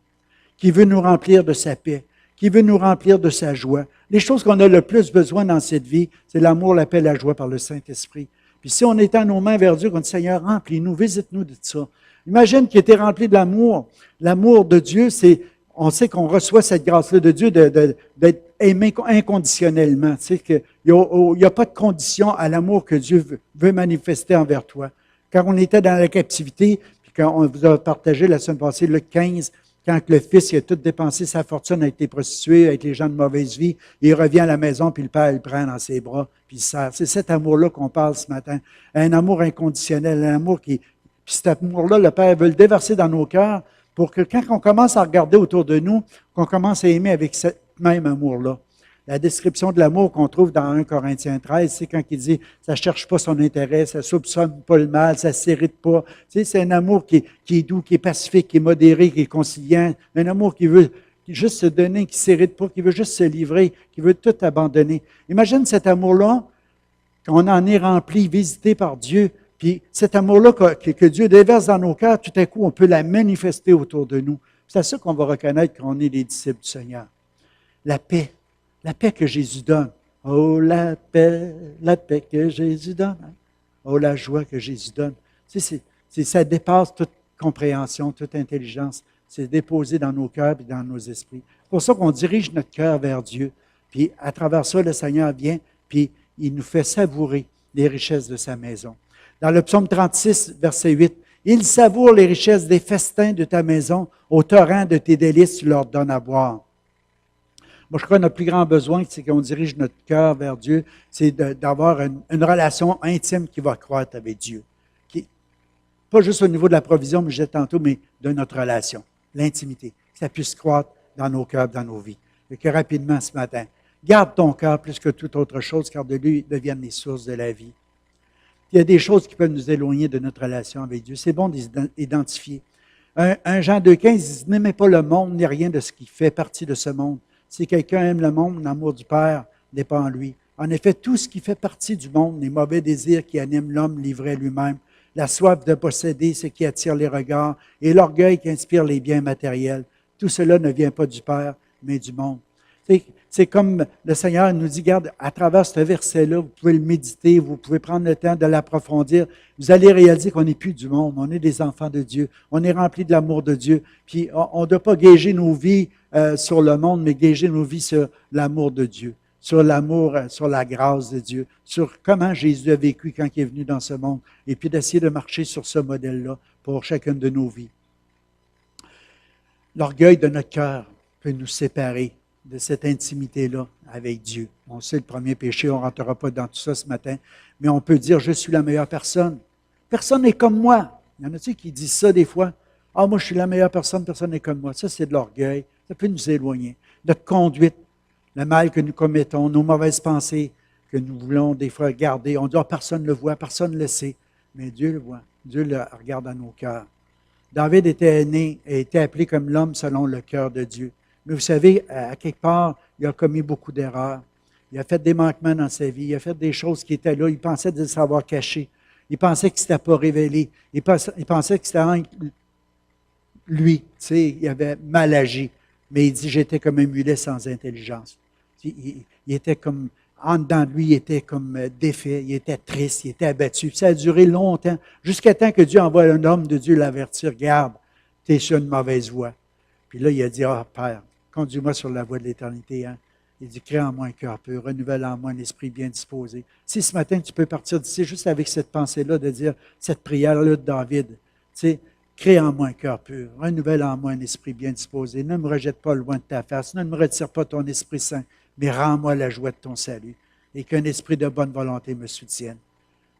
qu'il veut nous remplir de sa paix, qu'il veut nous remplir de sa joie. Les choses qu'on a le plus besoin dans cette vie, c'est l'amour, la paix, la joie par le Saint-Esprit. Puis si on étend nos mains vers Dieu, qu'on dit, Seigneur, remplis-nous, visite-nous de ça. Imagine qu'il était rempli de l'amour. L'amour de Dieu, on sait qu'on reçoit cette grâce-là de Dieu d'être aimé inconditionnellement. Tu sais qu'il n'y a pas de condition à l'amour que Dieu veut manifester envers toi. Quand on était dans la captivité, puis quand on vous a partagé la semaine passée, le 15, quand le fils il a tout dépensé sa fortune, a été prostitué avec les gens de mauvaise vie, il revient à la maison, puis le père le prend dans ses bras, puis il sert. C'est cet amour-là qu'on parle ce matin. Un amour inconditionnel, un amour puis cet amour-là, le Père veut le déverser dans nos cœurs, pour que quand on commence à regarder autour de nous, qu'on commence à aimer avec ce même amour-là. La description de l'amour qu'on trouve dans 1 Corinthiens 13, c'est quand il dit « ça ne cherche pas son intérêt, ça ne soupçonne pas le mal, ça ne s'irrite pas ». Tu sais, c'est un amour qui est doux, qui est pacifique, qui est modéré, qui est conciliant. Un amour qui veut juste se donner, qui ne s'irrite pas, qui veut juste se livrer, qui veut tout abandonner. Imagine cet amour-là, qu'on en est rempli, visité par Dieu, puis cet amour-là que Dieu déverse dans nos cœurs, tout à coup, on peut la manifester autour de nous. C'est à ça qu'on va reconnaître qu'on est les disciples du Seigneur. La paix, La paix que Jésus donne. Oh, la paix que Jésus donne. Oh, la joie que Jésus donne. Ça dépasse toute compréhension, toute intelligence. C'est déposé dans nos cœurs et dans nos esprits. C'est pour ça qu'on dirige notre cœur vers Dieu. Puis à travers ça, le Seigneur vient, puis il nous fait savourer les richesses de sa maison. Dans le psaume 36, verset 8, « Il savoure les richesses des festins de ta maison, au torrent de tes délices, tu leur donnes à boire. » Moi, je crois que notre plus grand besoin, c'est qu'on dirige notre cœur vers Dieu, c'est d'avoir une relation intime qui va croître avec Dieu. Pas juste au niveau de la provision, mais je disais tantôt, mais de notre relation, l'intimité. Que ça puisse croître dans nos cœurs, dans nos vies. Et que rapidement ce matin, garde ton cœur plus que toute autre chose, car de lui deviennent les sources de la vie. Il y a des choses qui peuvent nous éloigner de notre relation avec Dieu. C'est bon d'identifier. 1 Jean 2,15 dit « N'aimez pas le monde, ni rien de ce qui fait partie de ce monde. Si quelqu'un aime le monde, l'amour du Père n'est pas en lui. En effet, tout ce qui fait partie du monde, les mauvais désirs qui animent l'homme livré à lui-même, la soif de posséder ce qui attire les regards et l'orgueil qui inspire les biens matériels, tout cela ne vient pas du Père, mais du monde. » C'est comme le Seigneur nous dit, regarde, à travers ce verset-là, vous pouvez le méditer, vous pouvez prendre le temps de l'approfondir. Vous allez réaliser qu'on n'est plus du monde, on est des enfants de Dieu, on est remplis de l'amour de Dieu. Puis on ne doit pas gager nos vies sur le monde, mais gager nos vies sur l'amour de Dieu, sur l'amour, sur la grâce de Dieu, sur comment Jésus a vécu quand il est venu dans ce monde, et puis d'essayer de marcher sur ce modèle-là pour chacune de nos vies. L'orgueil de notre cœur peut nous séparer de cette intimité-là avec Dieu. On sait le premier péché, on ne rentrera pas dans tout ça ce matin, mais on peut dire, je suis la meilleure personne. Personne n'est comme moi. Il y en a-t-il qui disent ça des fois? Ah, moi, je suis la meilleure personne, personne n'est comme moi. Ça, c'est de l'orgueil. Ça peut nous éloigner. Notre conduite, le mal que nous commettons, nos mauvaises pensées que nous voulons des fois garder. On dit, ah, personne ne le voit, personne ne le sait. Mais Dieu le voit. Dieu le regarde dans nos cœurs. David était né et était appelé comme l'homme selon le cœur de Dieu. Mais vous savez, à quelque part, il a commis beaucoup d'erreurs. Il a fait des manquements dans sa vie. Il a fait des choses qui étaient là. Il pensait de le savoir caché. Il pensait que ce n'était pas révélé. Il pensait que c'était lui. Tu sais, il avait mal agi. Mais il dit, j'étais comme un mulet sans intelligence. Il était comme, en dedans de lui, il était comme défait. Il était triste. Il était abattu. Puis ça a duré longtemps. Jusqu'à temps que Dieu envoie un homme de Dieu l'avertir. Regarde, tu es sur une mauvaise voie. Puis là, il a dit, ah, Père, conduis-moi sur la voie de l'éternité. Hein? Il dit, crée en moi un cœur pur, renouvelle en moi un esprit bien disposé. Si ce matin, tu peux partir d'ici juste avec cette pensée-là, de dire cette prière-là de David, tu sais, crée en moi un cœur pur, renouvelle en moi un esprit bien disposé. Ne me rejette pas loin de ta face, ne me retire pas ton Esprit Saint, mais rends-moi la joie de ton salut et qu'un esprit de bonne volonté me soutienne.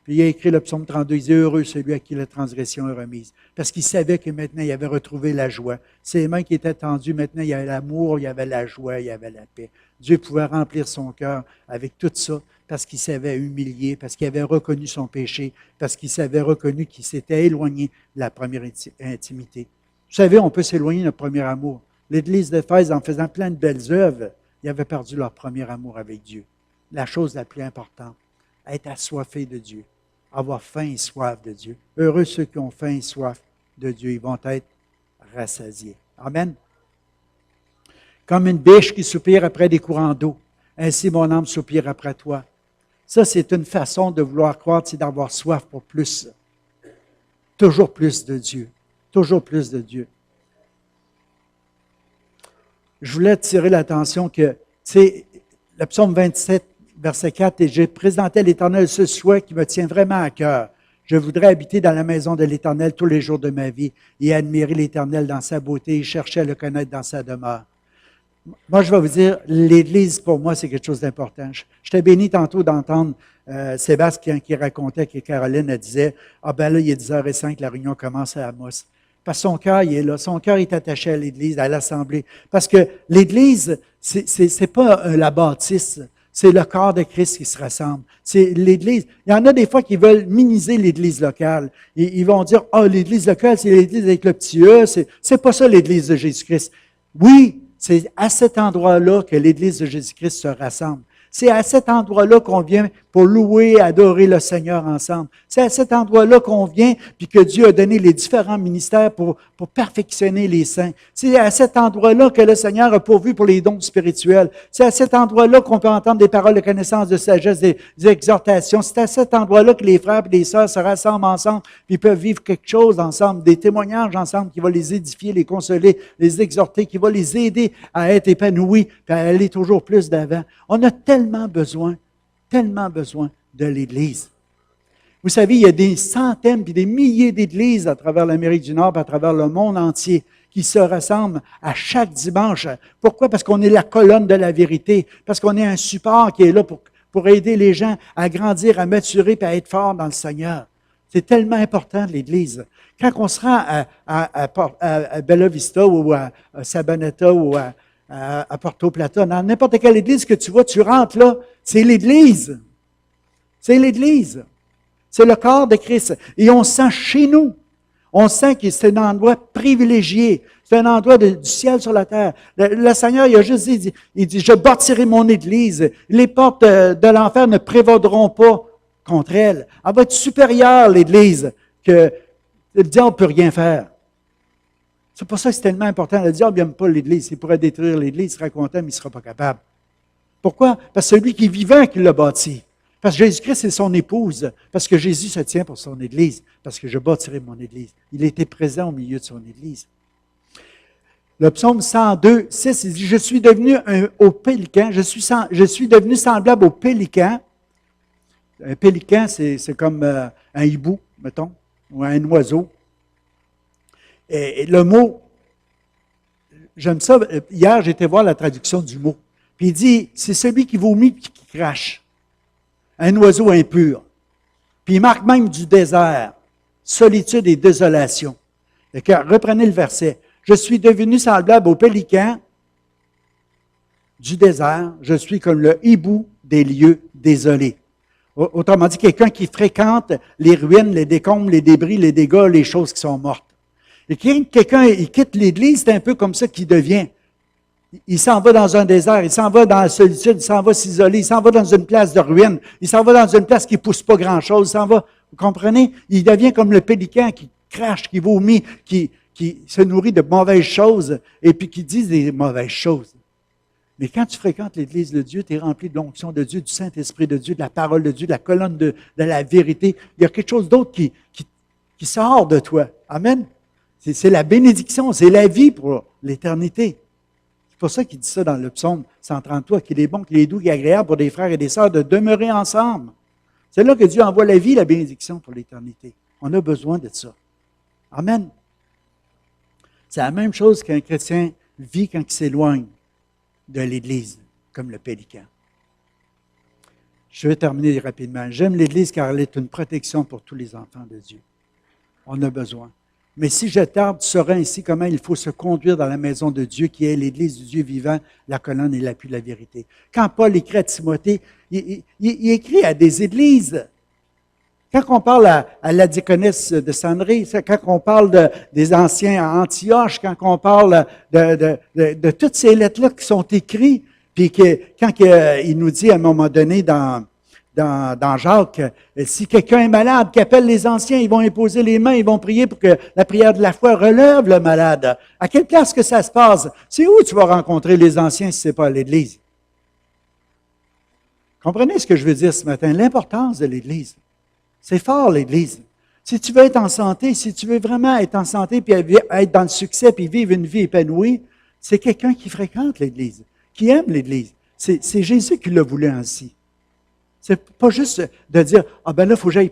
Puis il a écrit le psaume 32, il dit, heureux celui à qui la transgression est remise. Parce qu'il savait que maintenant, il avait retrouvé la joie. Ses mains qui étaient tendues, maintenant, il y avait l'amour, il y avait la joie, il y avait la paix. Dieu pouvait remplir son cœur avec tout ça, parce qu'il s'avait humilié, parce qu'il avait reconnu son péché, parce qu'il s'avait reconnu qu'il s'était éloigné de la première intimité. Vous savez, on peut s'éloigner de notre premier amour. L'Église d'Éphèse, en faisant plein de belles œuvres, ils avaient perdu leur premier amour avec Dieu. La chose la plus importante, être assoiffé de Dieu. Avoir faim et soif de Dieu. Heureux ceux qui ont faim et soif de Dieu, ils vont être rassasiés. Amen. Comme une biche qui soupire après des courants d'eau, ainsi mon âme soupire après toi. Ça, c'est une façon de vouloir croire, c'est d'avoir soif pour plus. Toujours plus de Dieu. Toujours plus de Dieu. Je voulais attirer l'attention que, tu sais, le psaume 27, verset 4, « Et j'ai présenté à l'Éternel ce souhait qui me tient vraiment à cœur. Je voudrais habiter dans la maison de l'Éternel tous les jours de ma vie et admirer l'Éternel dans sa beauté et chercher à le connaître dans sa demeure. » Moi, je vais vous dire, l'Église, pour moi, c'est quelque chose d'important. J'étais béni tantôt d'entendre Sébastien qui racontait que Caroline, elle disait, « Ah ben là, il est 10h05, la réunion commence à Amos. » Parce que son cœur, il est là. Son cœur est attaché à l'Église, à l'Assemblée. Parce que l'Église, c'est pas la bâtisse. C'est le corps de Christ qui se rassemble. C'est l'Église. Il y en a des fois qui veulent minimiser l'Église locale. Ils vont dire, ah, l'Église locale, c'est l'Église avec le petit E. C'est pas ça l'Église de Jésus-Christ. Oui, c'est à cet endroit-là que l'Église de Jésus-Christ se rassemble. C'est à cet endroit-là qu'on vient pour louer, adorer le Seigneur ensemble. C'est à cet endroit-là qu'on vient, puis que Dieu a donné les différents ministères pour perfectionner les saints. C'est à cet endroit-là que le Seigneur a pourvu pour les dons spirituels. C'est à cet endroit-là qu'on peut entendre des paroles de connaissance, de sagesse, des exhortations. C'est à cet endroit-là que les frères et les sœurs se rassemblent ensemble, puis peuvent vivre quelque chose ensemble, des témoignages ensemble qui va les édifier, les consoler, les exhorter, qui va les aider à être épanouis, puis à aller toujours plus d'avant. On a tellement besoin de l'Église. Vous savez, il y a des centaines puis des milliers d'églises à travers l'Amérique du Nord et à travers le monde entier qui se rassemblent à chaque dimanche. Pourquoi? Parce qu'on est la colonne de la vérité, parce qu'on est un support qui est là pour aider les gens à grandir, à maturer et à être forts dans le Seigneur. C'est tellement important, l'Église. Quand on se rend à Bella Vista ou à Sabaneta ou à Porto Plata, dans n'importe quelle église que tu vois, tu rentres là, c'est l'Église. C'est l'Église. C'est le corps de Christ. Et on sent chez nous. On sent que c'est un endroit privilégié. C'est un endroit du ciel sur la terre. Le Seigneur, il a juste dit, il dit, je bâtirai mon Église. Les portes de l'enfer ne prévaudront pas contre elle. Elle va être supérieure, l'Église, que le diable ne peut rien faire. C'est pour ça que c'est tellement important. Le diable n'aime pas l'Église. Il pourrait détruire l'Église, il sera content, mais il ne sera pas capable. Pourquoi? Parce que c'est lui qui est vivant qui l'a bâti. Parce que Jésus-Christ est son épouse. Parce que Jésus se tient pour son Église. Parce que je bâtirai mon Église. Il était présent au milieu de son Église. Le psaume 102, 6, il dit, je suis devenu au pélican, je suis devenu semblable au pélican. Un pélican, c'est comme un hibou, mettons, ou un oiseau. Et le mot, j'aime ça, hier j'étais voir la traduction du mot. Puis il dit, c'est celui qui vomit et qui crache. Un oiseau impur. Puis il marque même du désert, solitude et désolation. Et reprenez le verset. Je suis devenu semblable au pélican du désert. Je suis comme le hibou des lieux désolés. Autrement dit, quelqu'un qui fréquente les ruines, les décombres, les débris, les dégâts, les choses qui sont mortes. Et quand quelqu'un il quitte l'Église, c'est un peu comme ça qu'il devient. Il s'en va dans un désert, il s'en va dans la solitude, il s'en va s'isoler, il s'en va dans une place de ruine, il s'en va dans une place qui ne pousse pas grand-chose, il s'en va, vous comprenez? Il devient comme le pélican qui crache, qui vomit, qui se nourrit de mauvaises choses et puis qui dit des mauvaises choses. Mais quand tu fréquentes l'Église de Dieu, tu es rempli de l'onction de Dieu, du Saint-Esprit de Dieu, de la parole de Dieu, de la colonne de la vérité. Il y a quelque chose d'autre qui sort de toi. Amen? C'est la bénédiction, c'est la vie pour l'éternité. C'est pour ça qu'il dit ça dans le psaume 133, qu'il est bon, qu'il est doux, qu'il est agréable pour des frères et des sœurs de demeurer ensemble. C'est là que Dieu envoie la vie, la bénédiction pour l'éternité. On a besoin de ça. Amen. C'est la même chose qu'un chrétien vit quand il s'éloigne de l'Église, comme le pélican. Je vais terminer rapidement. J'aime l'Église car elle est une protection pour tous les enfants de Dieu. On a besoin. Mais si je tarde, tu sauras ainsi comment il faut se conduire dans la maison de Dieu, qui est l'Église du Dieu vivant, la colonne et l'appui de la vérité. Quand Paul écrit à Timothée, il écrit à des églises. Quand on parle à la diaconesse de Sandré, quand on parle des anciens à Antioche, quand on parle de toutes ces lettres-là qui sont écrites, puis quand il nous dit à un moment donné dans Jacques, si quelqu'un est malade, qu'il appelle les anciens, ils vont imposer les mains, ils vont prier pour que la prière de la foi relève le malade. À quelle place que ça se passe? C'est où tu vas rencontrer les anciens si ce n'est pas à l'Église? Comprenez ce que je veux dire ce matin? L'importance de l'Église. C'est fort, l'Église. Si tu veux être en santé, si tu veux vraiment être en santé, puis être dans le succès, puis vivre une vie épanouie, c'est quelqu'un qui fréquente l'Église, qui aime l'Église. C'est Jésus qui l'a voulu ainsi. C'est pas juste de dire, ah ben là, il faut que j'aille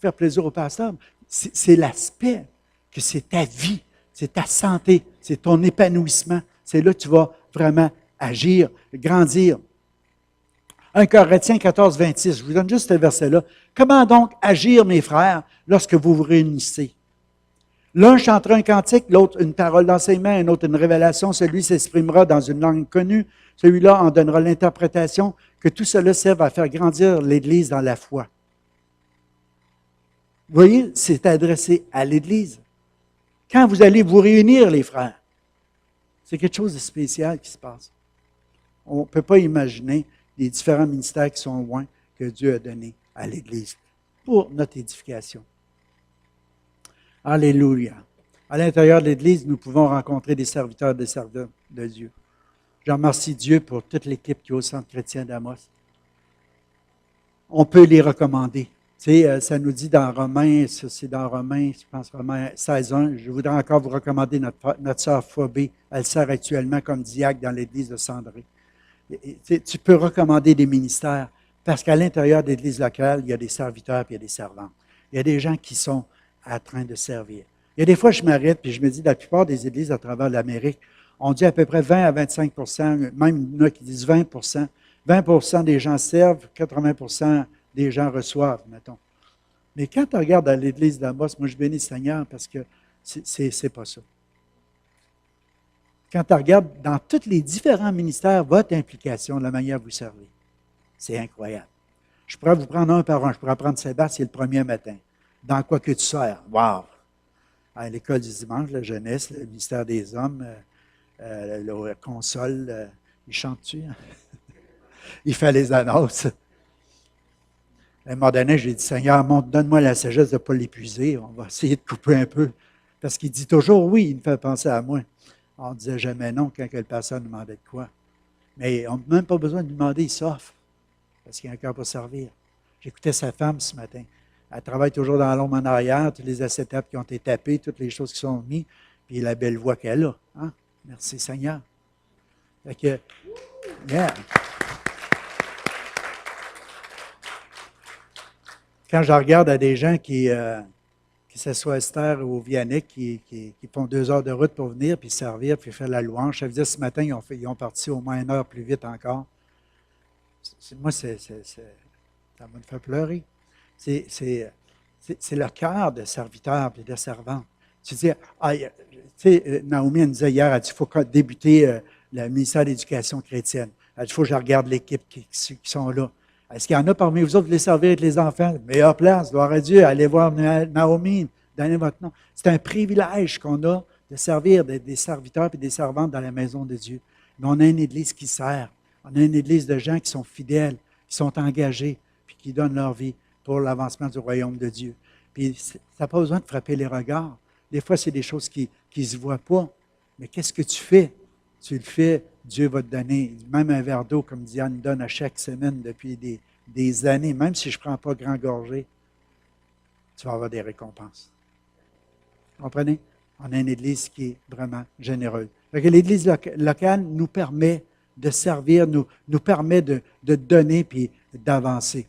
faire plaisir au pasteur. C'est l'aspect que c'est ta vie, c'est ta santé, c'est ton épanouissement. C'est là que tu vas vraiment agir, grandir. 1 Corinthiens 14, 26, je vous donne juste ce verset-là. Comment donc agir, mes frères, lorsque vous vous réunissez? L'un chantera un cantique, l'autre une parole d'enseignement, un autre une révélation, celui s'exprimera dans une langue connue, celui-là en donnera l'interprétation, que tout cela serve à faire grandir l'Église dans la foi. Vous voyez, c'est adressé à l'Église. Quand vous allez vous réunir, les frères, c'est quelque chose de spécial qui se passe. On ne peut pas imaginer les différents ministères qui sont loin que Dieu a donnés à l'Église pour notre édification. Alléluia. À l'intérieur de l'Église, nous pouvons rencontrer des serviteurs et des servantes de Dieu. Je remercie Dieu pour toute l'équipe qui est au Centre chrétien d'Amos. On peut les recommander. Tu sais, ça nous dit dans Romains, c'est dans Romains, je pense Romains 16:1, je voudrais encore vous recommander notre sœur Phobée. Elle sert actuellement comme diacre dans l'église de Cendré. Tu peux recommander des ministères parce qu'à l'intérieur de l'église locale, il y a des serviteurs et il y a des servantes. Il y a des gens qui sont en train de servir. Il y a des fois, je m'arrête et je me dis, la plupart des églises à travers l'Amérique, on dit à peu près 20 à 25 même il y en a qui disent 20 20 des gens servent, 80 des gens reçoivent, mettons. Mais quand tu regardes à l'église d'Amos, moi je bénis le Seigneur parce que c'est pas ça. Quand tu regardes dans tous les différents ministères, votre implication, la manière dont vous servez, c'est incroyable. Je pourrais vous prendre un par un. Je pourrais prendre Sébastien le premier matin. Dans quoi que tu sers? Wow! À l'école du dimanche, la jeunesse, le ministère des hommes, la console, il chante-tu? Il fait les annonces. À un moment donné, j'ai dit, Seigneur, donne-moi la sagesse de ne pas l'épuiser. On va essayer de couper un peu. Parce qu'il dit toujours oui, il me fait penser à moi. On ne disait jamais non quand le pasteur nous demandait de quoi. Mais on n'a même pas besoin de lui demander, il s'offre. Parce qu'il y a un cœur pour servir. J'écoutais sa femme ce matin. Elle travaille toujours dans l'ombre en arrière, toutes les acétates qui ont été tapées, toutes les choses qui sont mises, puis la belle voix qu'elle a. Hein? Merci Seigneur. Fait que, yeah. Quand je regarde à des gens qui s'assoient Esther ou Vianney, qui font 2 heures de route pour venir, puis servir, puis faire la louange, ça veut dire ce matin, ils ont parti au moins 1 heure plus vite encore. Moi, ça me fait pleurer. C'est le cœur de serviteur et de servante. Tu dis, Naomi elle nous disait hier, elle dit, il faut débuter le ministère de l'Éducation chrétienne. Elle dit, il faut que je regarde l'équipe qui sont là. Est-ce qu'il y en a parmi vous autres qui les servir avec les enfants? Meilleure place, gloire à Dieu, allez voir Naomi, donnez votre nom. C'est un privilège qu'on a de servir des serviteurs et des servantes dans la maison de Dieu. Mais on a une église qui sert. On a une église de gens qui sont fidèles, qui sont engagés, puis qui donnent leur vie pour l'avancement du royaume de Dieu. Puis ça n'a pas besoin de frapper les regards. Des fois, c'est des choses qui ne se voient pas. Mais qu'est-ce que tu fais? Tu le fais, Dieu va te donner. Même un verre d'eau, comme Diane donne à chaque semaine depuis des années, même si je ne prends pas grand gorgée, tu vas avoir des récompenses. Vous comprenez? On a une église qui est vraiment généreuse. L'église locale nous permet de servir, nous permet de donner puis d'avancer.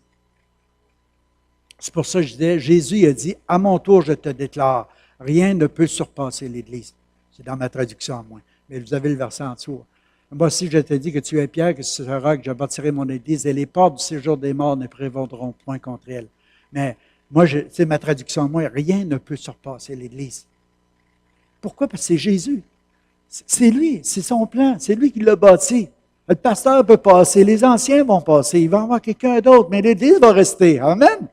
C'est pour ça que je disais, Jésus a dit, à mon tour, je te déclare, rien ne peut surpasser l'Église. C'est dans ma traduction à moi. Mais vous avez le verset en dessous. Moi aussi, je te dis que tu es Pierre, que ce sera que je bâtirai mon Église, et les portes du séjour des morts ne prévaudront point contre elle. Mais moi, c'est ma traduction à moi, rien ne peut surpasser l'Église. Pourquoi? Parce que c'est Jésus. C'est lui, c'est son plan, c'est lui qui l'a bâti. Le pasteur peut passer, les anciens vont passer, il va y avoir quelqu'un d'autre, mais l'Église va rester. Amen.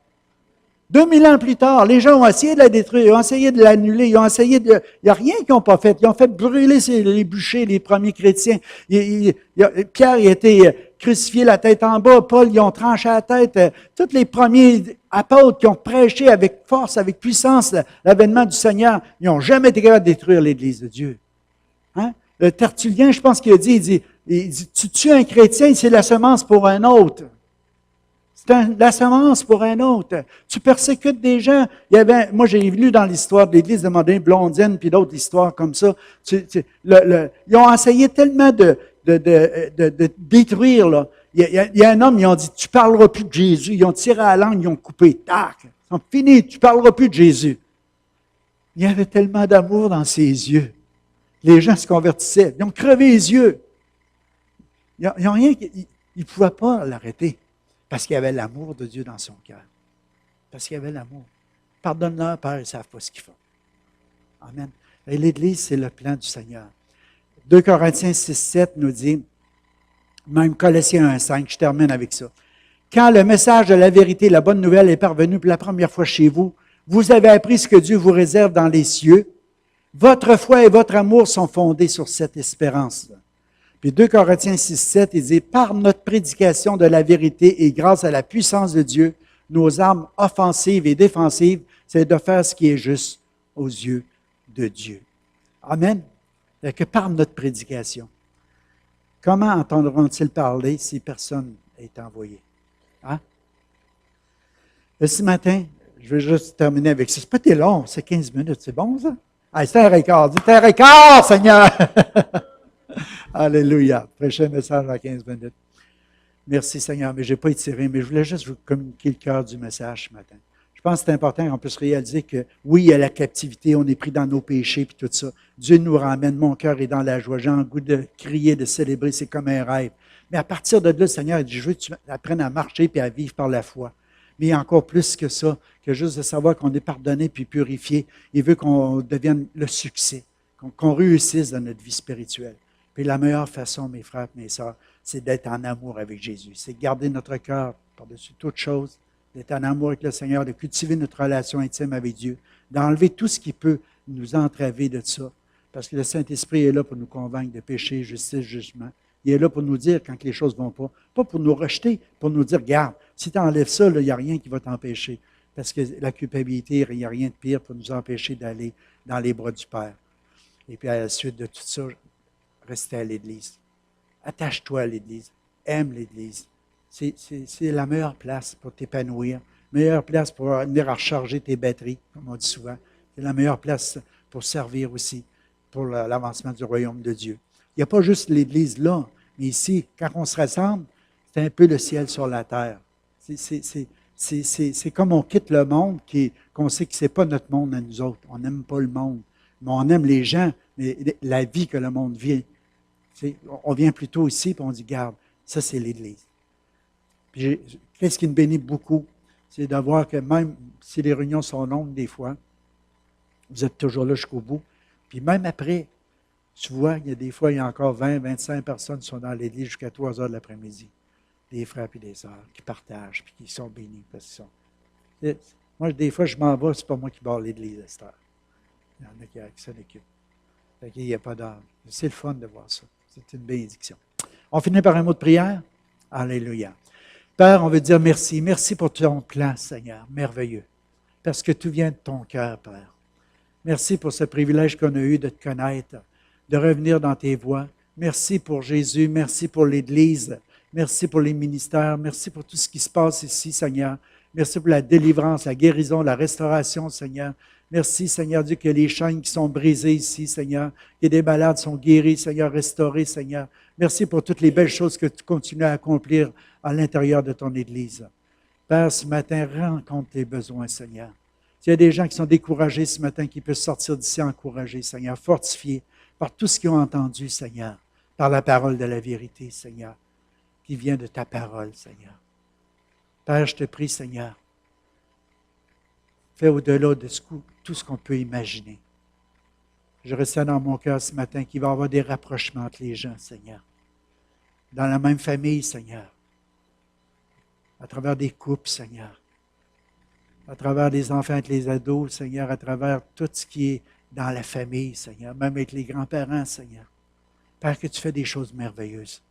2000 ans plus tard, les gens ont essayé de la détruire, ils ont essayé de l'annuler, ils ont essayé de... Il n'y a rien qu'ils n'ont pas fait. Ils ont fait brûler les bûchers, les premiers chrétiens. Pierre, il a été crucifié la tête en bas. Paul, ils ont tranché la tête. Tous les premiers apôtres qui ont prêché avec force, avec puissance l'avènement du Seigneur, ils n'ont jamais été capables de détruire l'Église de Dieu. Hein? Le Tertullien, je pense qu'il a dit, tu tues un chrétien, c'est la semence pour un autre. C'est la semence pour un autre. Tu persécutes des gens. Moi, j'ai lu dans l'histoire de l'Église de Modène, Blondine, puis d'autres histoires comme ça. Ils ont essayé tellement de détruire. Là. Il y a un homme, ils ont dit, tu ne parleras plus de Jésus. Ils ont tiré à la langue, ils ont coupé. Tac! Ils sont finis, tu ne parleras plus de Jésus. Il y avait tellement d'amour dans ses yeux. Les gens se convertissaient. Ils ont crevé les yeux. Ils n'ont rien. Ils ne pouvaient pas l'arrêter. Parce qu'il y avait l'amour de Dieu dans son cœur. Parce qu'il y avait l'amour. Pardonne-leur, Père, ils ne savent pas ce qu'ils font. Amen. Et l'Église, c'est le plan du Seigneur. 2 Corinthiens 6:7 nous dit, même Colossiens 1:5, je termine avec ça. Quand le message de la vérité, la bonne nouvelle est parvenu pour la première fois chez vous, vous avez appris ce que Dieu vous réserve dans les cieux. Votre foi et votre amour sont fondés sur cette espérance-là. Puis 2 Corinthiens 6, 7, il dit, par notre prédication de la vérité et grâce à la puissance de Dieu, nos armes offensives et défensives, c'est de faire ce qui est juste aux yeux de Dieu. Amen. Fait que par notre prédication. Comment entendront-ils parler si personne n'est envoyé? Hein? Et ce matin, je vais juste terminer avec ça. C'est pas très long, c'est 15 minutes, c'est bon ça? Ah, c'est un record. Dis un record, Seigneur! Alléluia. Prochain message à 15 minutes. Merci Seigneur, mais je n'ai pas étiré, mais je voulais juste vous communiquer le cœur du message ce matin. Je pense que c'est important qu'on puisse réaliser que oui, il y a la captivité, on est pris dans nos péchés et tout ça. Dieu nous ramène, mon cœur est dans la joie. J'ai un goût de crier, de célébrer, c'est comme un rêve. Mais à partir de là, le Seigneur dit, je veux que tu apprennes à marcher et à vivre par la foi. Mais encore plus que ça, que juste de savoir qu'on est pardonné puis purifié. Il veut qu'on devienne le succès, qu'on réussisse dans notre vie spirituelle. Puis la meilleure façon, mes frères et mes sœurs, c'est d'être en amour avec Jésus. C'est de garder notre cœur par-dessus toute chose, d'être en amour avec le Seigneur, de cultiver notre relation intime avec Dieu, d'enlever tout ce qui peut nous entraver de ça. Parce que le Saint-Esprit est là pour nous convaincre de péché, justice, jugement. Il est là pour nous dire quand les choses ne vont pas. Pas pour nous rejeter, pour nous dire, regarde, si tu enlèves ça, il n'y a rien qui va t'empêcher. Parce que la culpabilité, il n'y a rien de pire pour nous empêcher d'aller dans les bras du Père. Et puis à la suite de tout ça, rester à l'Église. Attache-toi à l'Église. Aime l'Église. C'est la meilleure place pour t'épanouir. Meilleure place pour venir à recharger tes batteries, comme on dit souvent. C'est la meilleure place pour servir aussi, pour l'avancement du royaume de Dieu. Il n'y a pas juste l'Église là, mais ici, quand on se rassemble, c'est un peu le ciel sur la terre. C'est comme on quitte le monde, qu'on sait que ce n'est pas notre monde à nous autres. On n'aime pas le monde, mais on aime les gens, mais la vie que le monde vit. On vient plutôt ici et on dit, garde, ça c'est l'Église. Qu'est-ce qui me bénit beaucoup? C'est de voir que même si les réunions sont longues des fois, vous êtes toujours là jusqu'au bout. Puis même après, tu vois, il y a encore 20, 25 personnes qui sont dans l'Église jusqu'à 3 heures de l'après-midi. Des frères et des sœurs qui partagent et qui sont bénis. Parce qu'ils sont... Moi, des fois, je m'en vais, c'est pas moi qui barre l'Église à cette heure. Il y en a qui s'en occupent. Il n'y a pas d'heure. C'est le fun de voir ça. C'est une bénédiction. On finit par un mot de prière. Alléluia. Père, on veut dire merci. Merci pour ton plan, Seigneur, merveilleux. Parce que tout vient de ton cœur, Père. Merci pour ce privilège qu'on a eu de te connaître, de revenir dans tes voies. Merci pour Jésus. Merci pour l'Église. Merci pour les ministères. Merci pour tout ce qui se passe ici, Seigneur. Merci pour la délivrance, la guérison, la restauration, Seigneur. Merci, Seigneur Dieu, que les chaînes qui sont brisées ici, Seigneur, que des malades sont guéris, Seigneur, restaurés, Seigneur. Merci pour toutes les belles choses que tu continues à accomplir à l'intérieur de ton Église. Père, ce matin, rencontre tes besoins, Seigneur. S'il y a des gens qui sont découragés ce matin, qui peuvent sortir d'ici encouragés, Seigneur, fortifiés par tout ce qu'ils ont entendu, Seigneur, par la parole de la vérité, Seigneur, qui vient de ta parole, Seigneur. Père, je te prie, Seigneur, fais au-delà de tout ce qu'on peut imaginer. Je ressens dans mon cœur ce matin qu'il va y avoir des rapprochements entre les gens, Seigneur. Dans la même famille, Seigneur. À travers des couples, Seigneur. À travers les enfants et les ados, Seigneur. À travers tout ce qui est dans la famille, Seigneur. Même avec les grands-parents, Seigneur. Père, que tu fais des choses merveilleuses.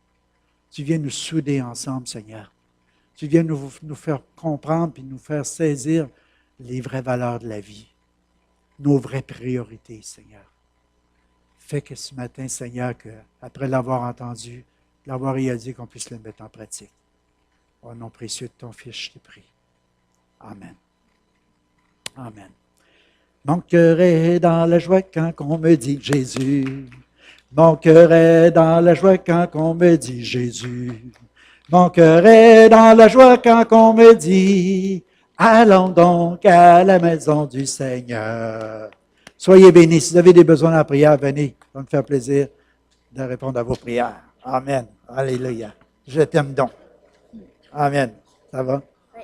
Tu viens nous souder ensemble, Seigneur. Tu viens nous faire comprendre et nous faire saisir les vraies valeurs de la vie, nos vraies priorités, Seigneur. Fais que ce matin, Seigneur, après l'avoir entendu, l'avoir réalisé, qu'on puisse le mettre en pratique. Au nom précieux de ton Fils, je te prie. Amen. Amen. Mon cœur est dans la joie quand on me dit Jésus. Mon cœur est dans la joie quand on me dit Jésus. Mon cœur est dans la joie quand on me dit allons donc à la maison du Seigneur. Soyez bénis. Si vous avez des besoins dans la prière, venez. Ça va me faire plaisir de répondre à vos prières. Amen. Alléluia. Je t'aime donc. Amen. Ça va? Oui.